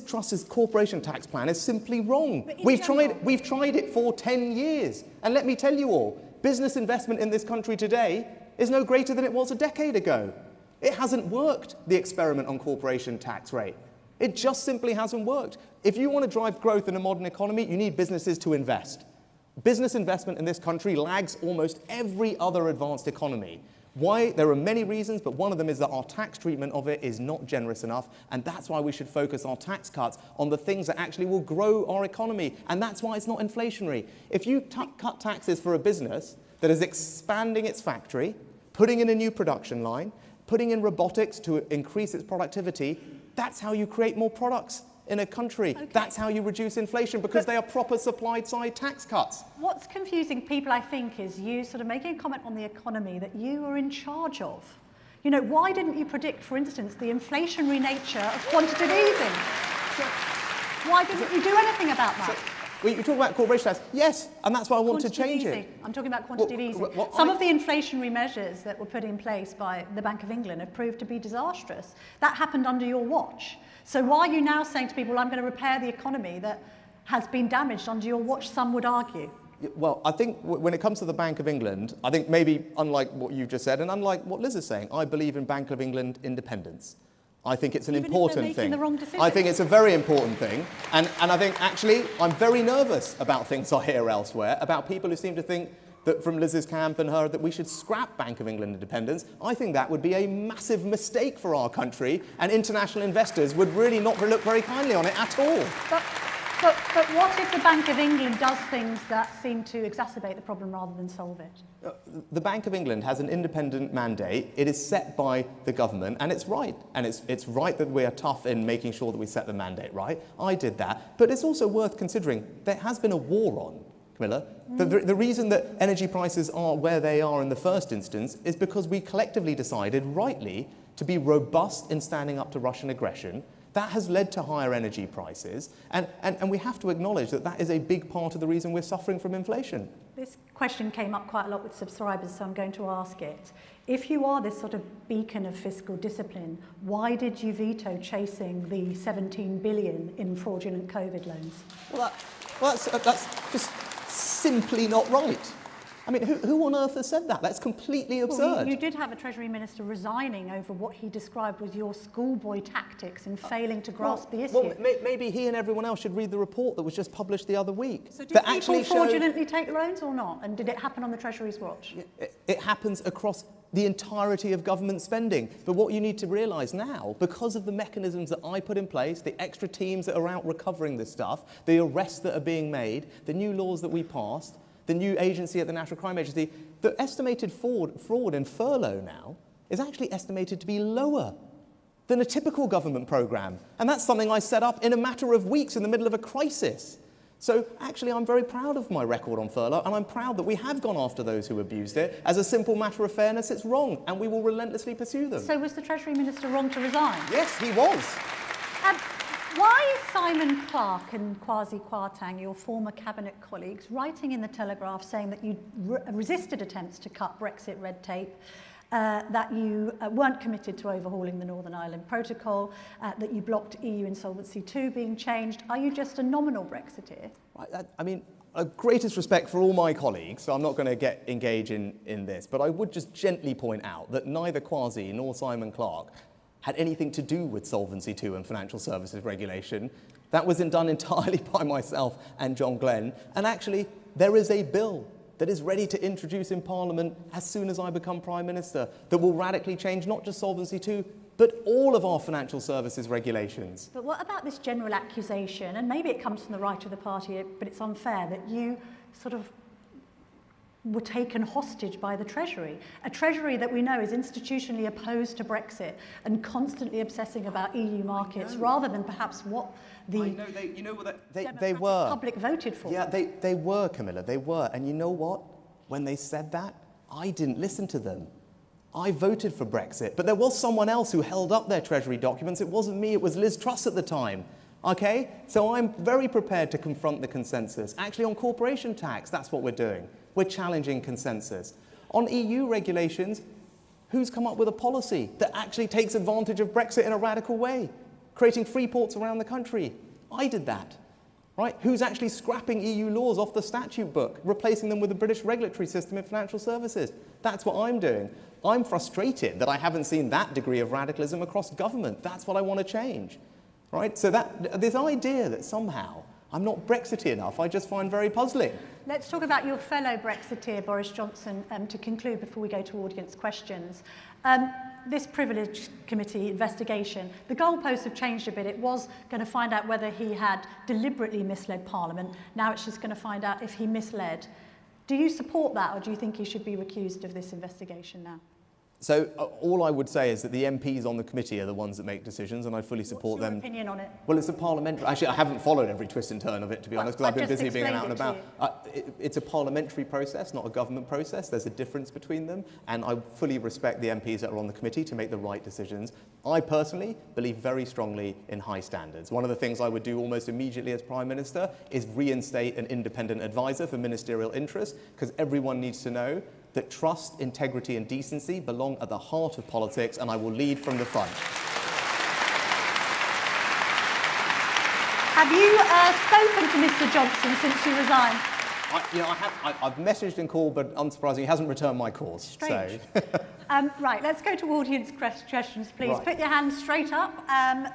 Truss's corporation tax plan is simply wrong. We've tried it for 10 years. And let me tell you all, business investment in this country today is no greater than it was a decade ago. It hasn't worked, the experiment on corporation tax rate. It just simply hasn't worked. If you want to drive growth in a modern economy, you need businesses to invest. Business investment in this country lags almost every other advanced economy. Why? There are many reasons, but one of them is that our tax treatment of it is not generous enough, and that's why we should focus our tax cuts on the things that actually will grow our economy, and that's why it's not inflationary. If you cut taxes for a business that is expanding its factory, putting in a new production line, putting in robotics to increase its productivity, that's how you create more products in a country. Okay. That's how you reduce inflation, because they are proper supply-side tax cuts. What's confusing people, I think, is you sort of making a comment on the economy that you are in charge of. You know, why didn't you predict, for instance, the inflationary nature of quantitative easing? Why didn't you do anything about that? Well, you talk about corporation tax. Yes, and that's why I want to change it. I'm talking about quantitative easing. Some of the inflationary measures that were put in place by the Bank of England have proved to be disastrous. That happened under your watch. So why are you now saying to people, well, I'm going to repair the economy that has been damaged under your watch, some would argue? Well, I think when it comes to the Bank of England, I think maybe unlike what you've just said and unlike what Liz is saying, I believe in Bank of England independence. I think it's an important thing. The wrong decision. I think it's a very important thing. And I think, actually, I'm very nervous about things I hear elsewhere, about people who seem to think that from Liz's camp and her that we should scrap Bank of England independence. I think that would be a massive mistake for our country, and international investors would really not look very kindly on it at all. But what if the Bank of England does things that seem to exacerbate the problem rather than solve it? The Bank of England has an independent mandate. It is set by the government, and it's right. And it's right that we are tough in making sure that we set the mandate right. I did that. But it's also worth considering there has been a war on, Camilla. The reason that energy prices are where they are in the first instance is because we collectively decided, rightly, to be robust in standing up to Russian aggression. That has led to higher energy prices, and we have to acknowledge that that is a big part of the reason we're suffering from inflation. This question came up quite a lot with subscribers, so I'm going to ask it. If you are this sort of beacon of fiscal discipline, why did you veto chasing the 17 billion in fraudulent COVID loans? Well, that's just simply not right. I mean, who on earth has said that? That's completely absurd. Well, you did have a Treasury Minister resigning over what he described was your schoolboy tactics in failing to grasp the issue. Well, maybe he and everyone else should read the report that was just published the other week. So did people fraudulently take loans or not? And did it happen on the Treasury's watch? It happens across the entirety of government spending. But what you need to realise now, because of the mechanisms that I put in place, the extra teams that are out recovering this stuff, the arrests that are being made, the new laws that we passed, the new agency at the National Crime Agency, the estimated fraud in furlough now is actually estimated to be lower than a typical government programme. And that's something I set up in a matter of weeks in the middle of a crisis. So actually, I'm very proud of my record on furlough, and I'm proud that we have gone after those who abused it. As a simple matter of fairness, it's wrong, and we will relentlessly pursue them. So was the Treasury Minister wrong to resign? Yes, he was. Why is Simon Clarke and Kwasi Kwarteng, your former cabinet colleagues, writing in the Telegraph saying that you resisted attempts to cut Brexit red tape, that you weren't committed to overhauling the Northern Ireland Protocol, that you blocked EU Insolvency II being changed? Are you just a nominal Brexiteer? I mean, greatest respect for all my colleagues, so I'm not going to engage in this, but I would just gently point out that neither Kwasi nor Simon Clarke had anything to do with Solvency II and financial services regulation. That was done entirely by myself and John Glenn. And actually, there is a bill that is ready to introduce in Parliament as soon as I become Prime Minister that will radically change not just Solvency II, but all of our financial services regulations. But what about this general accusation, and maybe it comes from the right of the party, but it's unfair, that you sort of were taken hostage by the Treasury, a Treasury that we know is institutionally opposed to Brexit and constantly obsessing about EU markets rather than perhaps what the they were. Public voted for. Yeah, they were, Camilla, they were. And you know what? When they said that, I didn't listen to them. I voted for Brexit, but there was someone else who held up their Treasury documents. It wasn't me, it was Liz Truss at the time. Okay? So I'm very prepared to confront the consensus. Actually, on corporation tax, that's what we're doing. We're challenging consensus. On EU regulations, who's come up with a policy that actually takes advantage of Brexit in a radical way? Creating free ports around the country. I did that. Right? Who's actually scrapping EU laws off the statute book, replacing them with the British regulatory system in financial services? That's what I'm doing. I'm frustrated that I haven't seen that degree of radicalism across government. That's what I want to change. Right? So this idea that somehow I'm not Brexiteer enough, I just find very puzzling. Let's talk about your fellow Brexiteer, Boris Johnson, to conclude before we go to audience questions. This Privilege Committee investigation, the goalposts have changed a bit. It was going to find out whether he had deliberately misled Parliament. Now it's just going to find out if he misled. Do you support that, or do you think he should be recused of this investigation now? So all I would say is that the MPs on the committee are the ones that make decisions, and I fully support them. What's your opinion on it? Well, it's a parliamentary... Actually, I haven't followed every twist and turn of it, to be honest, because I've been busy being out and about. It's a parliamentary process, not a government process. There's a difference between them, and I fully respect the MPs that are on the committee to make the right decisions. I personally believe very strongly in high standards. One of the things I would do almost immediately as Prime Minister is reinstate an independent advisor for ministerial interests, because everyone needs to know that trust, integrity and decency belong at the heart of politics, and I will lead from the front. Have you spoken to Mr Johnson since you resigned? I've messaged and called, but unsurprisingly, he hasn't returned my calls. Strange. Right, let's go to audience questions, please. Right. Put your hands straight up.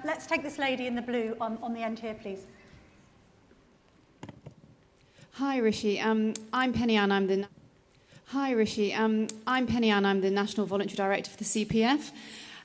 Let's take this lady in the blue on the end here, please. Hi, Rishi. I'm Penny Ann. I'm the National Voluntary Director for the CPF.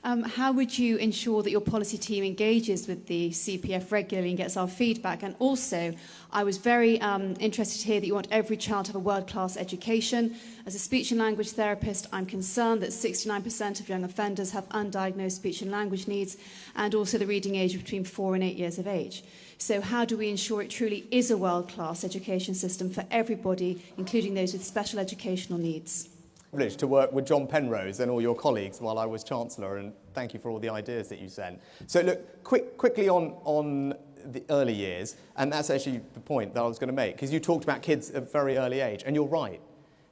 How would you ensure that your policy team engages with the CPF regularly and gets our feedback? And also, I was very interested to hear that you want every child to have a world-class education. As a speech and language therapist, I'm concerned that 69% of young offenders have undiagnosed speech and language needs, and also the reading age between 4 and 8 years of age. So how do we ensure it truly is a world-class education system for everybody, including those with special educational needs? Privileged to work with John Penrose and all your colleagues while I was Chancellor, and thank you for all the ideas that you sent. So look, quickly on the early years, and that's actually the point that I was going to make, because you talked about kids at a very early age, and you're right.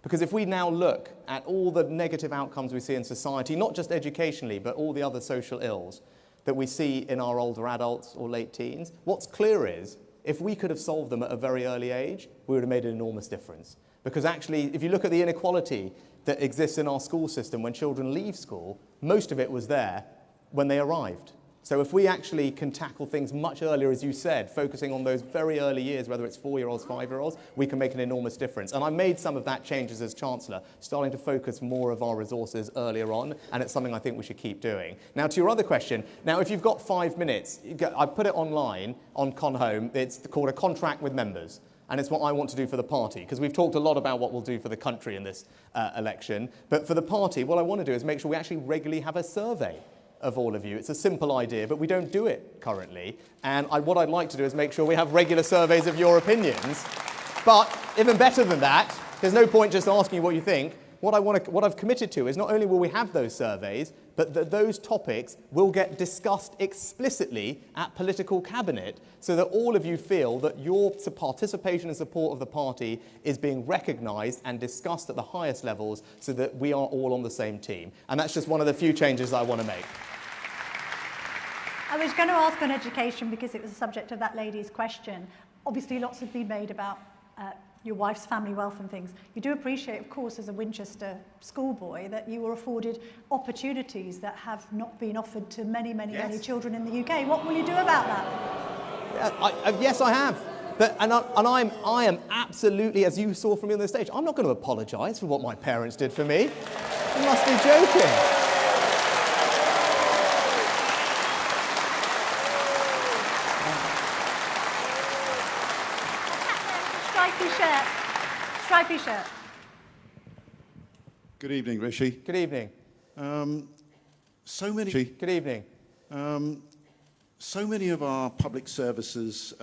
Because if we now look at all the negative outcomes we see in society, not just educationally, but all the other social ills that we see in our older adults or late teens, what's clear is, if we could have solved them at a very early age, we would have made an enormous difference. Because actually, if you look at the inequality that exists in our school system when children leave school, most of it was there when they arrived. So if we actually can tackle things much earlier, as you said, focusing on those very early years, whether it's 4-year-olds, 5-year-olds, we can make an enormous difference. And I made some of that changes as Chancellor, starting to focus more of our resources earlier on, and it's something I think we should keep doing. Now, to your other question, now if you've got 5 minutes, I put it online on ConHome. It's called a contract with members. And it's what I want to do for the party, because we've talked a lot about what we'll do for the country in this election. But for the party, what I want to do is make sure we actually regularly have a survey of all of you. It's a simple idea, but we don't do it currently. And what I'd like to do is make sure we have regular surveys of your opinions. But even better than that, there's no point just asking you what you think. What I've committed to is not only will we have those surveys, but that those topics will get discussed explicitly at political cabinet, so that all of you feel that your participation and support of the party is being recognised and discussed at the highest levels, so that we are all on the same team. And that's just one of the few changes I want to make. I was going to ask on education because it was the subject of that lady's question. Obviously, lots have been made about your wife's family wealth and things. You do appreciate, of course, as a Winchester schoolboy, that you were afforded opportunities that have not been offered to many, many, many children in the UK. What will you do about that? Yes, I have. I am absolutely, as you saw from me on the stage, I'm not going to apologise for what my parents did for me. You must be joking. Stripy shirt. Good evening, Rishi. Good evening. So many. Good evening. So many of our public services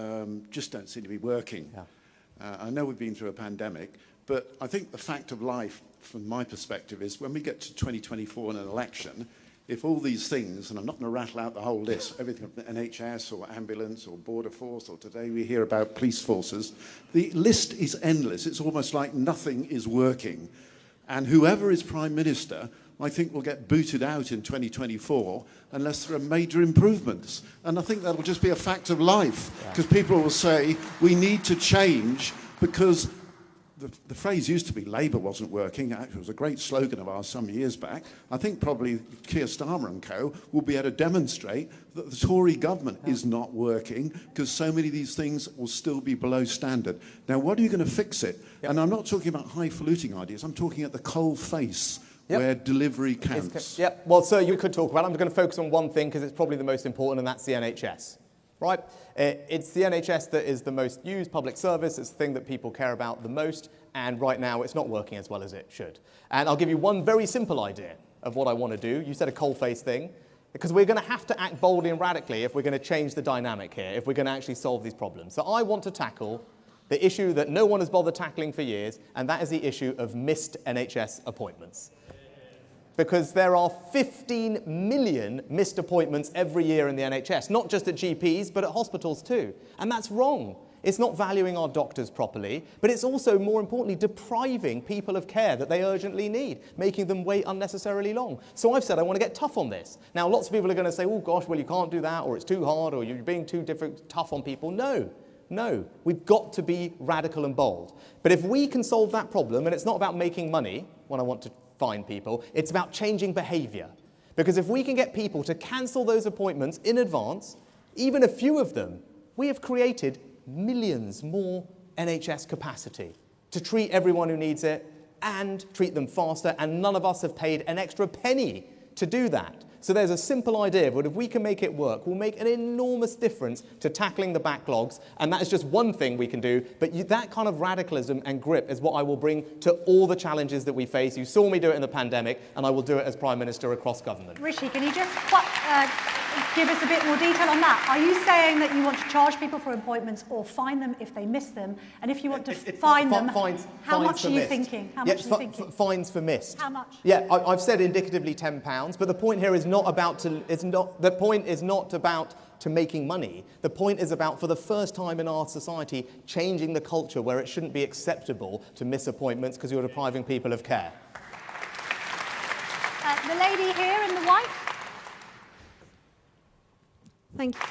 just don't seem to be working. Yeah. I know we've been through a pandemic, but I think the fact of life, from my perspective, is when we get to 2024 and an election, if all these things, and I'm not going to rattle out the whole list, everything from NHS or ambulance or border force, or today we hear about police forces, the list is endless. It's almost like nothing is working. And whoever is Prime Minister, I think will get booted out in 2024 unless there are major improvements. And I think that'll just be a fact of life, because people will say, we need to change, because the phrase used to be Labour wasn't working. It was a great slogan of ours some years back. I think probably Keir Starmer and co will be able to demonstrate that the Tory government is not working, because so many of these things will still be below standard. Now, what are you going to fix it? Yep. And I'm not talking about highfalutin ideas. I'm talking at the coal face, where delivery counts. Well, sir, you could talk about it. I'm going to focus on one thing, because it's probably the most important, and that's the NHS. Right? It's the NHS that is the most used public service. It's the thing that people care about the most. And right now, it's not working as well as it should. And I'll give you one very simple idea of what I want to do. You said a coalface thing. Because we're going to have to act boldly and radically if we're going to change the dynamic here, if we're going to actually solve these problems. So I want to tackle the issue that no one has bothered tackling for years, and that is the issue of missed NHS appointments. Because there are 15 million missed appointments every year in the NHS, not just at GPs, but at hospitals too. And that's wrong. It's not valuing our doctors properly, but it's also, more importantly, depriving people of care that they urgently need, making them wait unnecessarily long. So I've said I want to get tough on this. Now, lots of people are going to say, oh gosh, well, you can't do that, or it's too hard, or you're being too tough on people. No, we've got to be radical and bold. But if we can solve that problem, and it's not about making money when I want to find people, it's about changing behaviour. Because if we can get people to cancel those appointments in advance, even a few of them, we have created millions more NHS capacity to treat everyone who needs it and treat them faster, and none of us have paid an extra penny to do that. So there's a simple idea, but if we can make it work, we'll make an enormous difference to tackling the backlogs, and that is just one thing we can do, but that kind of radicalism and grip is what I will bring to all the challenges that we face. You saw me do it in the pandemic, and I will do it as Prime Minister across government. Rishi, can you just give us a bit more detail on that. Are you saying that you want to charge people for appointments or fine them if they miss them? And if you want to fine them, how much are you thinking? How much are you thinking? Fines for missed. How much? Yeah, I've said indicatively £10, but the point here is not about the point is not about to making money. The point is about, for the first time in our society, changing the culture where it shouldn't be acceptable to miss appointments because you're depriving people of care. The lady here in the white. Thank you.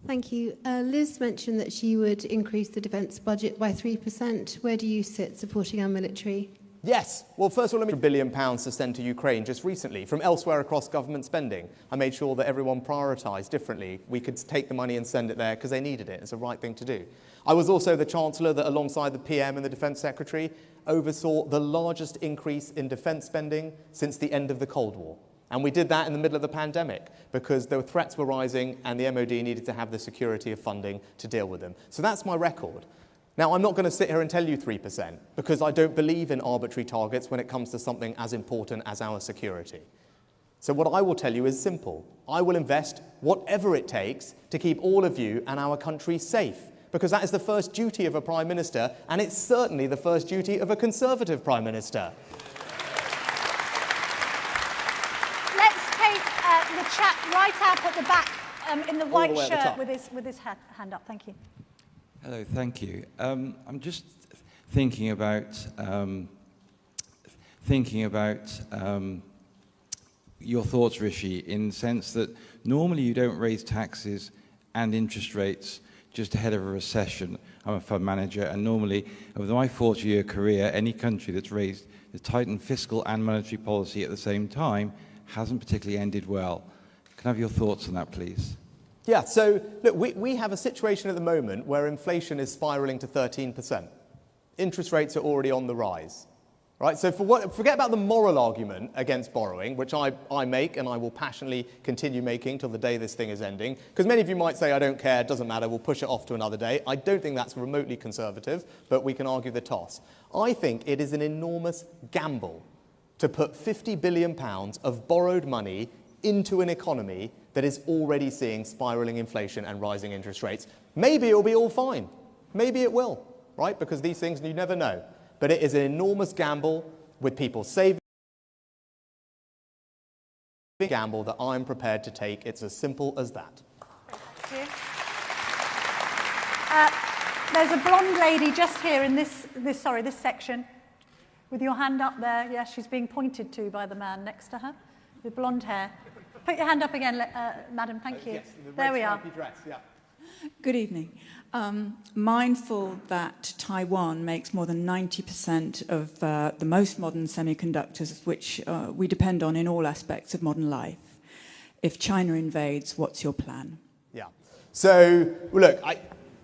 Thank you. Liz mentioned that she would increase the defence budget by 3%. Where do you sit supporting our military? Yes. Well, first of all, £1 billion to send to Ukraine just recently from elsewhere across government spending. I made sure that everyone prioritised differently. We could take the money and send it there because they needed it. It's the right thing to do. I was also the Chancellor that, alongside the PM and the Defence Secretary, oversaw the largest increase in defence spending since the end of the Cold War. And we did that in the middle of the pandemic because the threats were rising and the MOD needed to have the security of funding to deal with them. So that's my record. Now, I'm not going to sit here and tell you 3% because I don't believe in arbitrary targets when it comes to something as important as our security. So what I will tell you is simple. I will invest whatever it takes to keep all of you and our country safe, because that is the first duty of a Prime Minister, and it's certainly the first duty of a Conservative Prime Minister. Let's take the chap right up at the back in the white shirt with his hand up. Thank you. Hello, thank you. I'm just thinking about your thoughts, Rishi, in the sense that normally you don't raise taxes and interest rates just ahead of a recession. I'm a fund manager, and normally, over my 40-year career, any country that's raised the tightened fiscal and monetary policy at the same time hasn't particularly ended well. Can I have your thoughts on that, please? Yeah, so look, we have a situation at the moment where inflation is spiralling to 13%. Interest rates are already on the rise. Right, so forget about the moral argument against borrowing, which I make and I will passionately continue making till the day this thing is ending, because many of you might say, I don't care, it doesn't matter, we'll push it off to another day. I don't think that's remotely conservative, but we can argue the toss. I think it is an enormous gamble to put £50 billion of borrowed money into an economy that is already seeing spiralling inflation and rising interest rates. Maybe it'll be all fine. Maybe it will, right? Because these things you never know. But it is an enormous gamble with people saving. Gamble that I'm prepared to take. It's as simple as that. Thank you. There's a blonde lady just here in this section, with your hand up there. Yes, she's being pointed to by the man next to her with blonde hair. Put your hand up again, madam. Thank you. Yes, the there we are. Dress, yeah. Good evening. Mindful that Taiwan makes more than 90% of the most modern semiconductors, which we depend on in all aspects of modern life. If China invades, what's your plan? Yeah. So, look,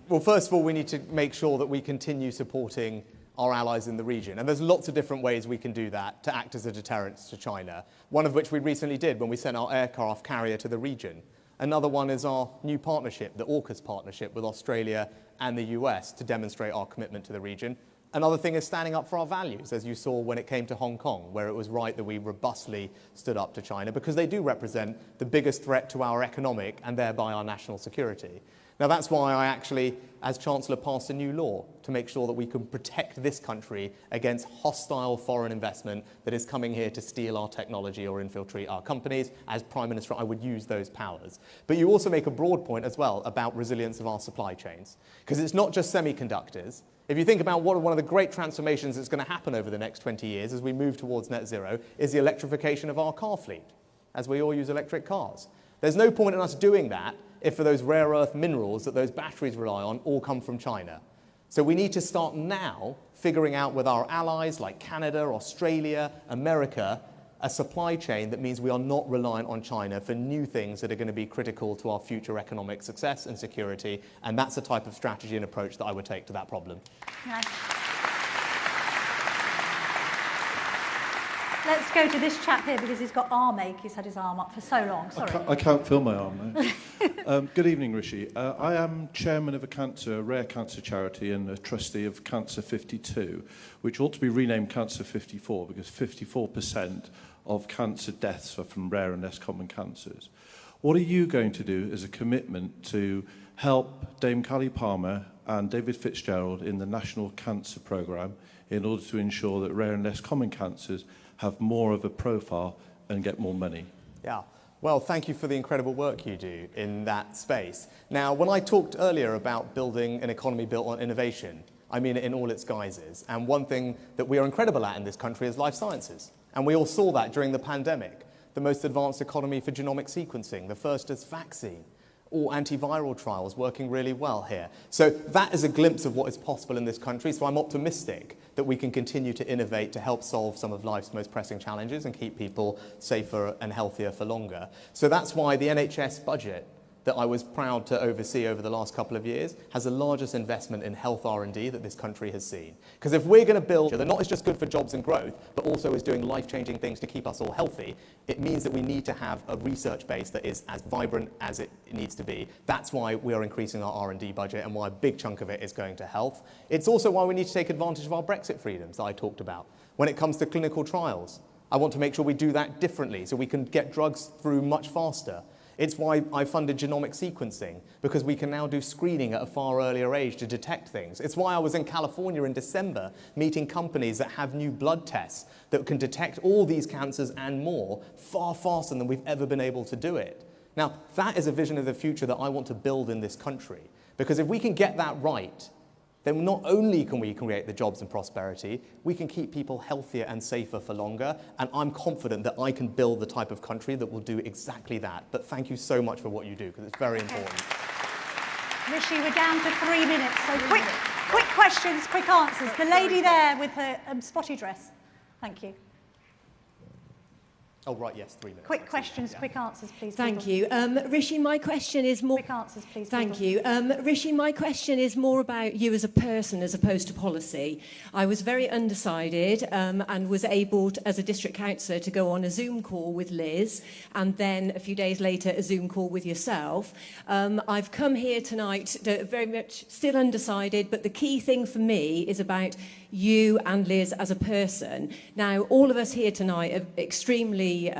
well, first of all, we need to make sure that we continue supporting our allies in the region. And there's lots of different ways we can do that to act as a deterrent to China, one of which we recently did when we sent our aircraft carrier to the region. Another one is our new partnership, the AUKUS partnership with Australia and the US, to demonstrate our commitment to the region. Another thing is standing up for our values, as you saw when it came to Hong Kong, where it was right that we robustly stood up to China, because they do represent the biggest threat to our economic and thereby our national security. Now, that's why I actually, as Chancellor, passed a new law to make sure that we can protect this country against hostile foreign investment that is coming here to steal our technology or infiltrate our companies. As Prime Minister, I would use those powers. But you also make a broad point as well about resilience of our supply chains, because it's not just semiconductors. If you think about one of the great transformations that's going to happen over the next 20 years as we move towards net zero, is the electrification of our car fleet, as we all use electric cars. There's no point in us doing that if for those rare earth minerals that those batteries rely on all come from China. So we need to start now figuring out with our allies like Canada, Australia, America, a supply chain that means we are not reliant on China for new things that are going to be critical to our future economic success and security. And that's the type of strategy and approach that I would take to that problem. Nice. Let's go to this chap here because he's got arm ache. He's had his arm up for so long. Sorry. I can't feel my arm now. Good evening, Rishi. I am chairman of a rare cancer charity and a trustee of Cancer 52, which ought to be renamed Cancer 54 because 54% of cancer deaths are from rare and less common cancers. What are you going to do as a commitment to help Dame Callie Palmer and David Fitzgerald in the National Cancer Programme in order to ensure that rare and less common cancers have more of a profile and get more money? Yeah. Well, thank you for the incredible work you do in that space. Now, when I talked earlier about building an economy built on innovation, I mean it in all its guises. And one thing that we are incredible at in this country is life sciences. And we all saw that during the pandemic. The most advanced economy for genomic sequencing, the first as vaccine, or antiviral trials working really well here. So that is a glimpse of what is possible in this country. So I'm optimistic that we can continue to innovate to help solve some of life's most pressing challenges and keep people safer and healthier for longer. So that's why the NHS budget that I was proud to oversee over the last couple of years has the largest investment in health R&D that this country has seen. Because if we're going to build that not is just good for jobs and growth, but also is doing life-changing things to keep us all healthy, it means that we need to have a research base that is as vibrant as it needs to be. That's why we are increasing our R&D budget and why a big chunk of it is going to health. It's also why we need to take advantage of our Brexit freedoms that I talked about. When it comes to clinical trials, I want to make sure we do that differently so we can get drugs through much faster. It's why I funded genomic sequencing, because we can now do screening at a far earlier age to detect things. It's why I was in California in December meeting companies that have new blood tests that can detect all these cancers and more far faster than we've ever been able to do it. Now, that is a vision of the future that I want to build in this country, because if we can get that right, then not only can we create the jobs and prosperity, we can keep people healthier and safer for longer, and I'm confident that I can build the type of country that will do exactly that. But thank you so much for what you do, because it's very important. Rishi, we're down to 3 minutes, so quick questions, quick answers. The lady there with her spotty dress. Thank you. Oh, right, yes, 3 minutes. Quick questions, quick answers, please. Thank you. Rishi, my question is more... Quick answers, please. Thank you. Rishi, my question is more about you as a person as opposed to policy. I was very undecided and was able, as a district councillor, to go on a Zoom call with Liz and then a few days later a Zoom call with yourself. I've come here tonight very much still undecided, but the key thing for me is about you and Liz as a person. Now, all of us here tonight are extremely,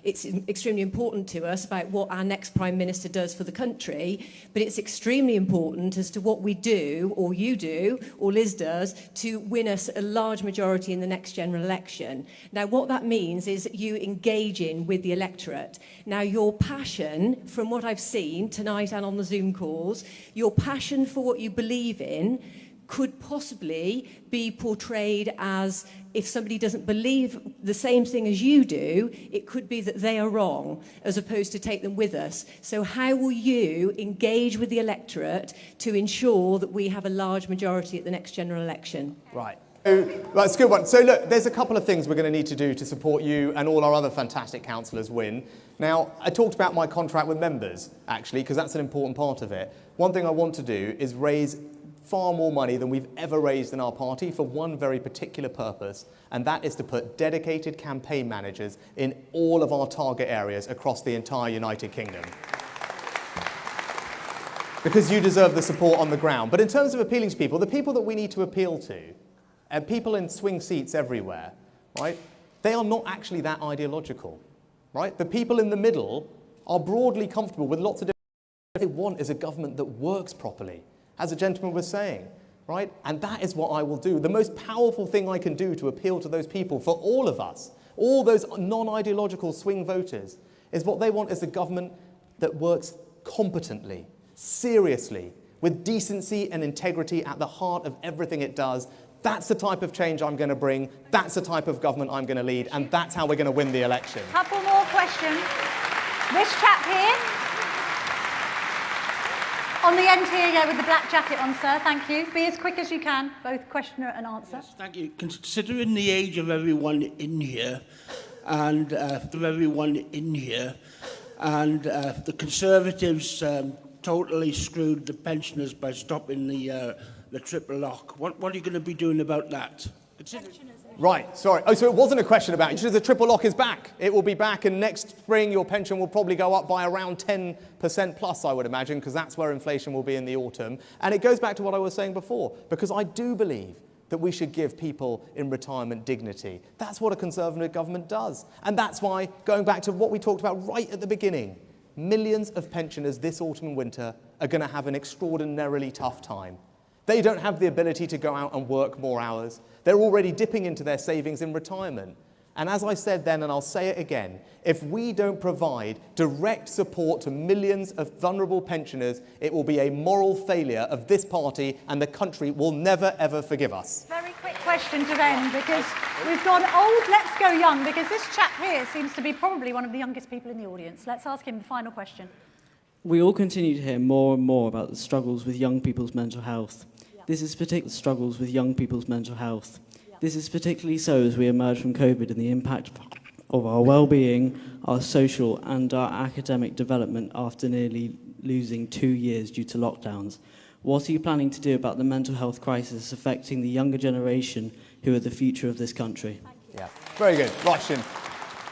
it's extremely important to us about what our next Prime Minister does for the country, but it's extremely important as to what we do, or you do, or Liz does, to win us a large majority in the next general election. Now, what that means is you engaging with the electorate. Now, your passion, from what I've seen tonight and on the Zoom calls, your passion for what you believe in could possibly be portrayed as, if somebody doesn't believe the same thing as you do, it could be that they are wrong, as opposed to take them with us. So how will you engage with the electorate to ensure that we have a large majority at the next general election? Right. That's a good one. So look, there's a couple of things we're going to need to do to support you and all our other fantastic councillors win. Now, I talked about my contract with members, actually, because that's an important part of it. One thing I want to do is raise far more money than we've ever raised in our party for one very particular purpose, and that is to put dedicated campaign managers in all of our target areas across the entire United Kingdom. Because you deserve the support on the ground. But in terms of appealing to people, the people that we need to appeal to, and people in swing seats everywhere, right, they are not actually that ideological, right? The people in the middle are broadly comfortable with lots of different... What they want is a government that works properly, as a gentleman was saying, right? And that is what I will do. The most powerful thing I can do to appeal to those people, for all of us, all those non-ideological swing voters, is what they want is a government that works competently, seriously, with decency and integrity at the heart of everything it does. That's the type of change I'm going to bring. That's the type of government I'm going to lead. And that's how we're going to win the election. Couple more questions. This chap here. On the end here, with the black jacket on, sir. Thank you. Be as quick as you can, both questioner and answer. Yes, thank you. Considering the age of everyone in here, and the Conservatives totally screwed the pensioners by stopping the triple lock. What are you going to be doing about that? Right, sorry. Oh, so it wasn't a question about it. The triple lock is back. It will be back, and next spring your pension will probably go up by around 10% plus, I would imagine, because that's where inflation will be in the autumn. And it goes back to what I was saying before, because I do believe that we should give people in retirement dignity. That's what a Conservative government does. And that's why, going back to what we talked about right at the beginning, millions of pensioners this autumn and winter are going to have an extraordinarily tough time. They don't have the ability to go out and work more hours. They're already dipping into their savings in retirement. And as I said then, and I'll say it again, if we don't provide direct support to millions of vulnerable pensioners, it will be a moral failure of this party, and the country will never, ever forgive us. Very quick question to end, because we've gone old, let's go young, because this chap here seems to be probably one of the youngest people in the audience. Let's ask him the final question. We all continue to hear more and more about the struggles with young people's mental health. This is particularly struggles with young people's mental health. This is particularly so as we emerge from COVID and the impact of our well-being, our social and our academic development after nearly losing 2 years due to lockdowns. What are you planning to do about the mental health crisis affecting the younger generation who are the future of this country? Yeah, very good. Russian.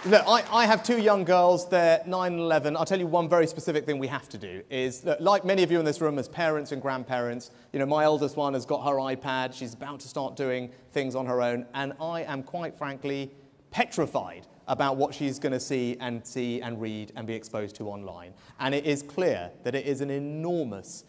Look, I have 2 young girls, they're 9 and 11. I'll tell you one very specific thing we have to do is that, like many of you in this room as parents and grandparents, my eldest one has got her iPad, she's about to start doing things on her own, and I am quite frankly petrified about what she's going to see and read and be exposed to online. And it is clear that it is an enormous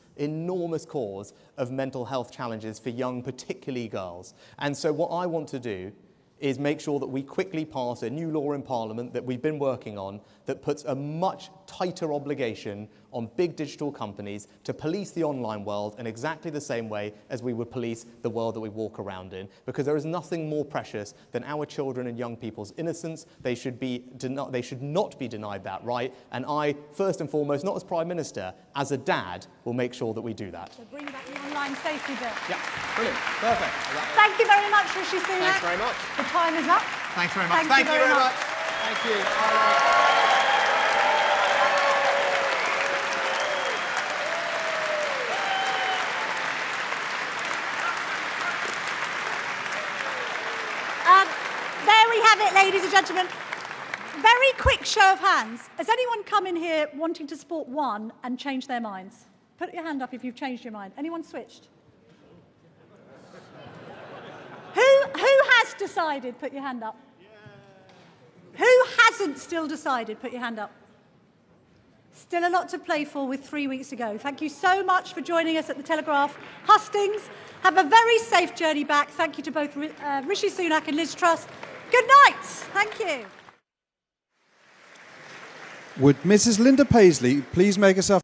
cause of mental health challenges for young, particularly girls. And so what I want to do is make sure that we quickly pass a new law in Parliament that we've been working on that puts a much tighter obligation on big digital companies to police the online world in exactly the same way as we would police the world that we walk around in. Because there is nothing more precious than our children and young people's innocence. They should not be denied that right. And I, first and foremost, not as Prime Minister, as a dad, will make sure that we do that. So bring back the online safety bill. Yeah, brilliant, perfect. Thank you very much, Rishi Sunak. Thanks very much. The time is up. Thanks very much. Thank you very much. Thank you. There we have it, ladies and gentlemen. Very quick show of hands. Has anyone come in here wanting to support one and change their minds? Put your hand up if you've changed your mind. Anyone switched? Who has decided? Put your hand up. Who hasn't still decided? Put your hand up. Still a lot to play for with 3 weeks to go. Thank you so much for joining us at the Telegraph Hustings. Have a very safe journey back. Thank you to both Rishi Sunak and Liz Truss. Good night. Thank you. Would Mrs. Linda Paisley please make herself